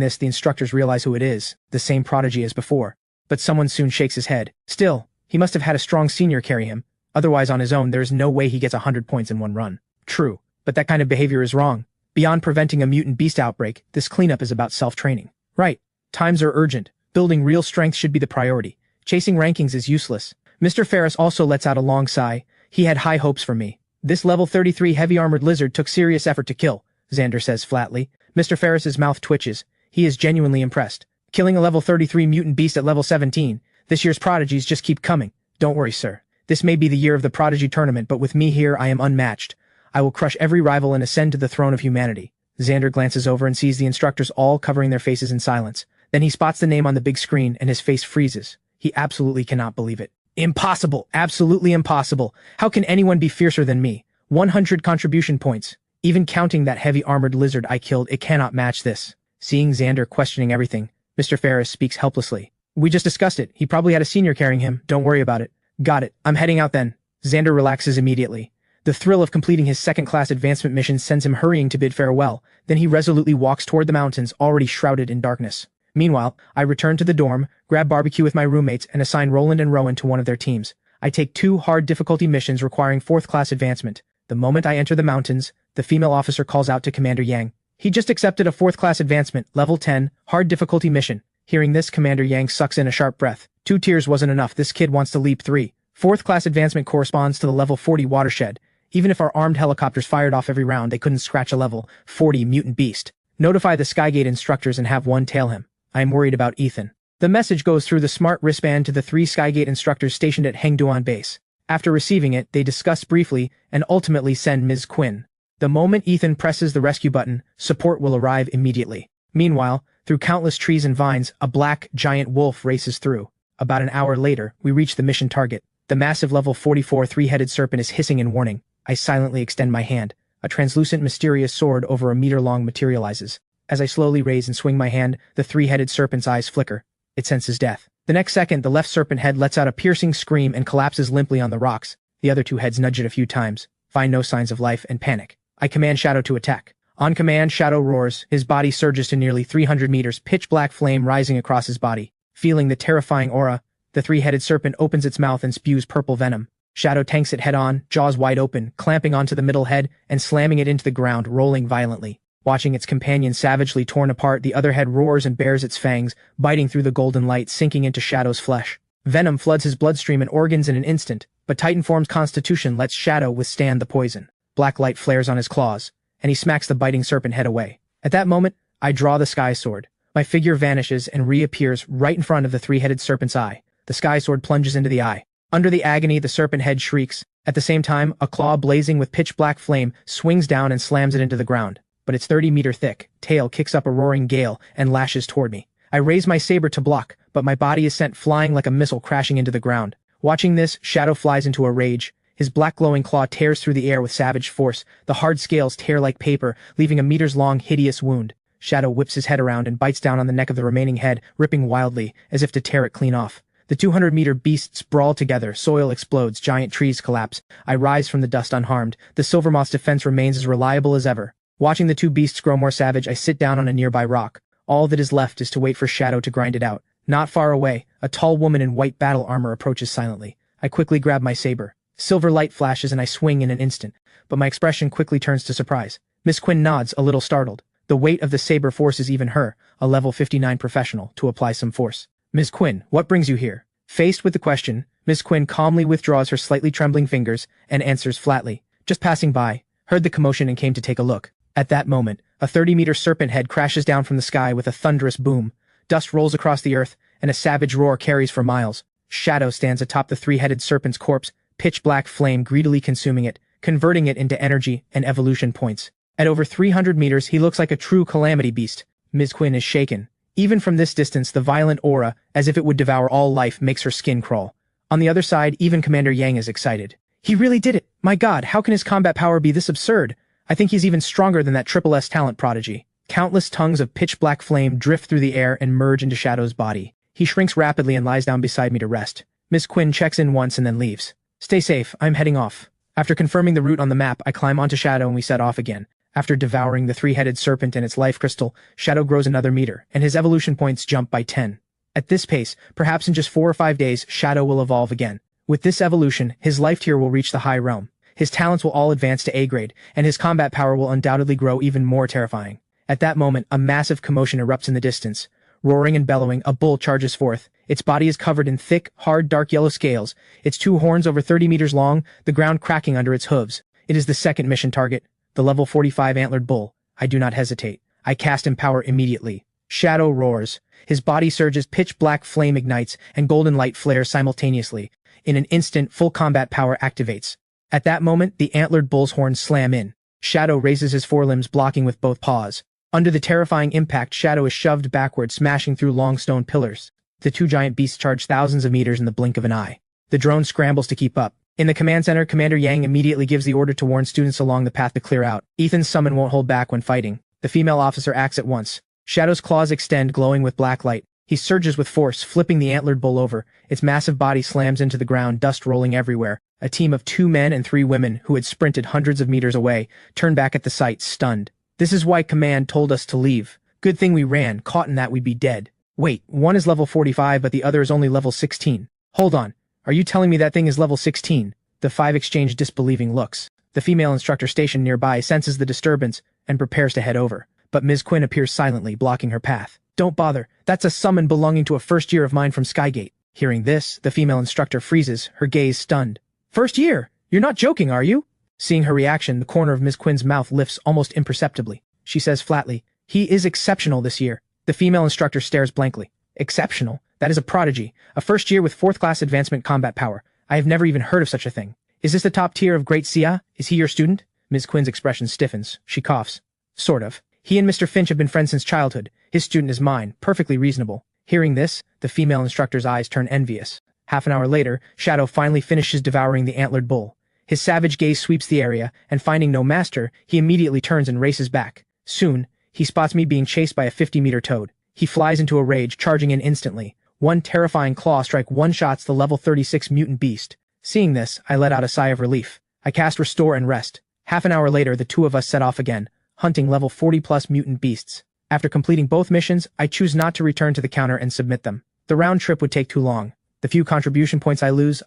this, the instructors realize who it is. The same prodigy as before. But someone soon shakes his head. Still, he must have had a strong senior carry him. Otherwise on his own, there is no way he gets 100 points in one run. True, but that kind of behavior is wrong. Beyond preventing a mutant beast outbreak, this cleanup is about self-training. Right. Times are urgent. Building real strength should be the priority. Chasing rankings is useless. Mr. Ferris also lets out a long sigh. He had high hopes for me. This level 33 heavy-armored lizard took serious effort to kill, Xander says flatly. Mr. Ferris's mouth twitches. He is genuinely impressed. Killing a level 33 mutant beast at level 17. This year's prodigies just keep coming. Don't worry, sir. This may be the year of the Prodigy Tournament, but with me here, I am unmatched. I will crush every rival and ascend to the throne of humanity. Xander glances over and sees the instructors all covering their faces in silence. Then he spots the name on the big screen, and his face freezes. He absolutely cannot believe it. Impossible! Absolutely impossible! How can anyone be fiercer than me? 100 contribution points. Even counting that heavy-armored lizard I killed, it cannot match this. Seeing Xander questioning everything, Mr. Ferris speaks helplessly. We just discussed it. He probably had a senior carrying him. Don't worry about it. Got it. I'm heading out then. Xander relaxes immediately. The thrill of completing his second-class advancement mission sends him hurrying to bid farewell, then he resolutely walks toward the mountains already shrouded in darkness. Meanwhile, I return to the dorm, grab barbecue with my roommates, and assign Roland and Rowan to one of their teams. I take 2 hard difficulty missions requiring 4th-class advancement. The moment I enter the mountains, the female officer calls out to Commander Yang. He just accepted a 4th-class advancement, level 10, hard difficulty mission. Hearing this, Commander Yang sucks in a sharp breath. 2 tiers wasn't enough, this kid wants to leap 3. 4th-class advancement corresponds to the level 40 watershed. Even if our armed helicopters fired off every round, they couldn't scratch a level 40 mutant beast. Notify the Skygate instructors and have one tail him. I am worried about Ethan. The message goes through the smart wristband to the 3 Skygate instructors stationed at Hengduan base. After receiving it, they discuss briefly and ultimately send Ms. Quinn. The moment Ethan presses the rescue button, support will arrive immediately. Meanwhile, through countless trees and vines, a black, giant wolf races through. About an hour later, we reach the mission target. The massive level 44 3-headed serpent is hissing in warning. I silently extend my hand. A translucent, mysterious sword over a meter long materializes. As I slowly raise and swing my hand, the 3-headed serpent's eyes flicker. It senses death. The next second, the left serpent head lets out a piercing scream and collapses limply on the rocks. The other 2 heads nudge it a few times, find no signs of life, and panic. I command Shadow to attack. On command, Shadow roars. His body surges to nearly 300 meters, pitch-black flame rising across his body. Feeling the terrifying aura, the 3-headed serpent opens its mouth and spews purple venom. Shadow tanks it head-on, jaws wide open, clamping onto the middle head and slamming it into the ground, rolling violently. Watching its companion savagely torn apart, the other head roars and bares its fangs, biting through the golden light, sinking into Shadow's flesh. Venom floods his bloodstream and organs in an instant, but Titanform's constitution lets Shadow withstand the poison. Black light flares on his claws, and he smacks the biting serpent head away. At that moment, I draw the Sky Sword. My figure vanishes and reappears right in front of the 3-headed serpent's eye. The Sky Sword plunges into the eye. Under the agony, the serpent head shrieks. At the same time, a claw blazing with pitch-black flame swings down and slams it into the ground. But its 30-meter-thick tail kicks up a roaring gale and lashes toward me. I raise my saber to block, but my body is sent flying like a missile crashing into the ground. Watching this, Shadow flies into a rage. His black glowing claw tears through the air with savage force. The hard scales tear like paper, leaving a meters-long, hideous wound. Shadow whips his head around and bites down on the neck of the remaining head, ripping wildly, as if to tear it clean off. The 200-meter beasts brawl together, soil explodes, giant trees collapse. I rise from the dust unharmed. The Silvermoth's defense remains as reliable as ever. Watching the 2 beasts grow more savage, I sit down on a nearby rock. All that is left is to wait for Shadow to grind it out. Not far away, a tall woman in white battle armor approaches silently. I quickly grab my saber. Silver light flashes and I swing in an instant, but my expression quickly turns to surprise. Miss Quinn nods, a little startled. The weight of the saber forces even her, a level 59 professional, to apply some force. Ms. Quinn, what brings you here? Faced with the question, Ms. Quinn calmly withdraws her slightly trembling fingers and answers flatly. Just passing by, heard the commotion and came to take a look. At that moment, a 30-meter serpent head crashes down from the sky with a thunderous boom. Dust rolls across the earth, and a savage roar carries for miles. Shadow stands atop the 3-headed serpent's corpse, pitch-black flame greedily consuming it, converting it into energy and evolution points. At over 300 meters, he looks like a true calamity beast. Ms. Quinn is shaken. Even from this distance, the violent aura, as if it would devour all life, makes her skin crawl. On the other side, even Commander Yang is excited. He really did it! My god, how can his combat power be this absurd? I think he's even stronger than that Triple S talent prodigy. Countless tongues of pitch-black flame drift through the air and merge into Shadow's body. He shrinks rapidly and lies down beside me to rest. Miss Quinn checks in once and then leaves. Stay safe, I'm heading off. After confirming the route on the map, I climb onto Shadow and we set off again. After devouring the 3-headed serpent and its life crystal, Shadow grows another meter, and his evolution points jump by 10. At this pace, perhaps in just 4 or 5 days, Shadow will evolve again. With this evolution, his life tier will reach the high realm. His talents will all advance to A grade, and his combat power will undoubtedly grow even more terrifying. At that moment, a massive commotion erupts in the distance. Roaring and bellowing, a bull charges forth. Its body is covered in thick, hard, dark yellow scales, its 2 horns over 30 meters long, the ground cracking under its hooves. It is the second mission target, the level 45 antlered bull. I do not hesitate. I cast Empower immediately. Shadow roars. His body surges, pitch-black flame ignites, and golden light flares simultaneously. In an instant, full combat power activates. At that moment, the antlered bull's horns slam in. Shadow raises his forelimbs, blocking with both paws. Under the terrifying impact, Shadow is shoved backward, smashing through long stone pillars. The 2 giant beasts charge thousands of meters in the blink of an eye. The drone scrambles to keep up. In the command center, Commander Yang immediately gives the order to warn students along the path to clear out. Ethan's summon won't hold back when fighting. The female officer acts at once. Shadow's claws extend, glowing with black light. He surges with force, flipping the antlered bull over. Its massive body slams into the ground, dust rolling everywhere. A team of 2 men and 3 women who had sprinted hundreds of meters away turned back at the sight, stunned. This is why Command told us to leave. Good thing we ran, caught in that we'd be dead. Wait, one is level 45 but the other is only level 16. Hold on, are you telling me that thing is level 16? The 5 exchange disbelieving looks. The female instructor stationed nearby senses the disturbance and prepares to head over. But Ms. Quinn appears silently, blocking her path. Don't bother, that's a summon belonging to a first year of mine from Skygate. Hearing this, the female instructor freezes, her gaze stunned. First year? You're not joking, are you? Seeing her reaction, the corner of Ms. Quinn's mouth lifts almost imperceptibly. She says flatly, he is exceptional this year. The female instructor stares blankly. Exceptional? That is a prodigy. A first year with 4th class advancement combat power. I have never even heard of such a thing. Is this the top tier of Great Sia? Is he your student? Ms. Quinn's expression stiffens. She coughs. Sort of. He and Mr. Finch have been friends since childhood. His student is mine. Perfectly reasonable. Hearing this, the female instructor's eyes turn envious. Half an hour later, Shadow finally finishes devouring the antlered bull. His savage gaze sweeps the area, and finding no master, he immediately turns and races back. Soon, he spots me being chased by a 50-meter toad. He flies into a rage, charging in instantly. One terrifying claw strike one-shots the level 36 mutant beast. Seeing this, I let out a sigh of relief. I cast Restore and Rest. Half an hour later, the two of us set off again, hunting level 40-plus mutant beasts. After completing both missions, I choose not to return to the counter and submit them. The round trip would take too long. The few contribution points I lose.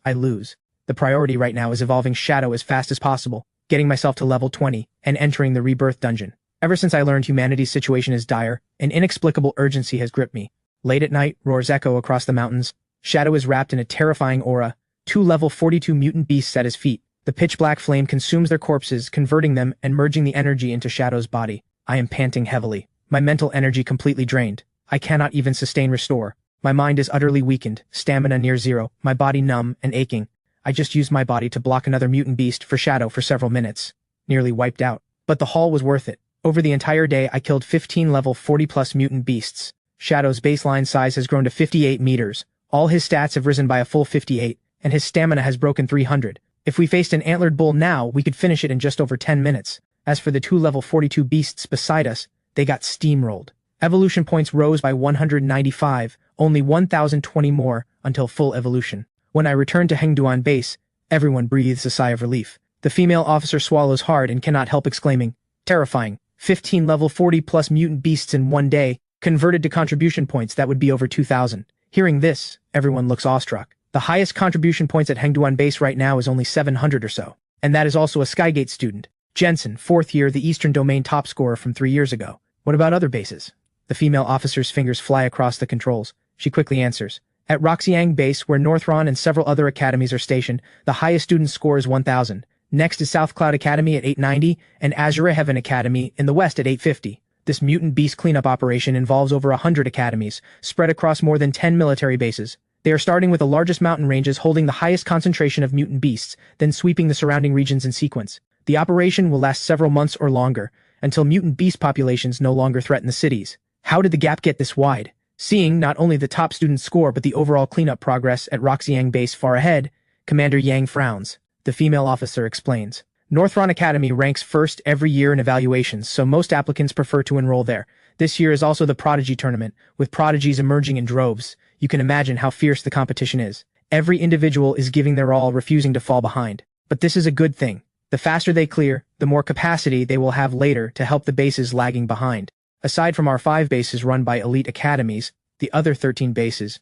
The priority right now is evolving Shadow as fast as possible, getting myself to level 20, and entering the Rebirth Dungeon. Ever since I learned humanity's situation is dire, an inexplicable urgency has gripped me. Late at night, roars echo across the mountains. Shadow is wrapped in a terrifying aura. 2 level 42 mutant beasts at his feet. The pitch-black flame consumes their corpses, converting them and merging the energy into Shadow's body. I am panting heavily. My mental energy completely drained. I cannot even sustain Restore. My mind is utterly weakened, stamina near 0, my body numb and aching. I just used my body to block another mutant beast for Shadow for several minutes. Nearly wiped out. But the haul was worth it. Over the entire day, I killed 15 level 40-plus mutant beasts. Shadow's baseline size has grown to 58 meters. All his stats have risen by a full 58, and his stamina has broken 300. If we faced an antlered bull now, we could finish it in just over 10 minutes. As for the 2 level 42 beasts beside us, they got steamrolled. Evolution points rose by 195, only 1,020 more until full evolution. When I return to Hengduan base, everyone breathes a sigh of relief. The female officer swallows hard and cannot help exclaiming, terrifying, 15 level 40-plus mutant beasts in one day, converted to contribution points that would be over 2,000. Hearing this, everyone looks awestruck. The highest contribution points at Hengduan base right now is only 700 or so. And that is also a Skygate student. Jensen, 4th year, the Eastern Domain top scorer from 3 years ago. What about other bases? The female officer's fingers fly across the controls. She quickly answers. At Roxiang base, where Northron and several other academies are stationed, the highest student score is 1,000. Next is South Cloud Academy at 890, and Azure Heaven Academy in the west at 850. This mutant beast cleanup operation involves over 100 academies, spread across more than 10 military bases. They are starting with the largest mountain ranges holding the highest concentration of mutant beasts, then sweeping the surrounding regions in sequence. The operation will last several months or longer, until mutant beast populations no longer threaten the cities. How did the gap get this wide? Seeing not only the top student score but the overall cleanup progress at Roxiang base far ahead, Commander Yang frowns. The female officer explains. Northron Academy ranks first every year in evaluations, so most applicants prefer to enroll there. This year is also the Prodigy Tournament, with prodigies emerging in droves. You can imagine how fierce the competition is. Every individual is giving their all, refusing to fall behind. But this is a good thing. The faster they clear, the more capacity they will have later to help the bases lagging behind. Aside from our 5 bases run by elite academies, the other 13 bases,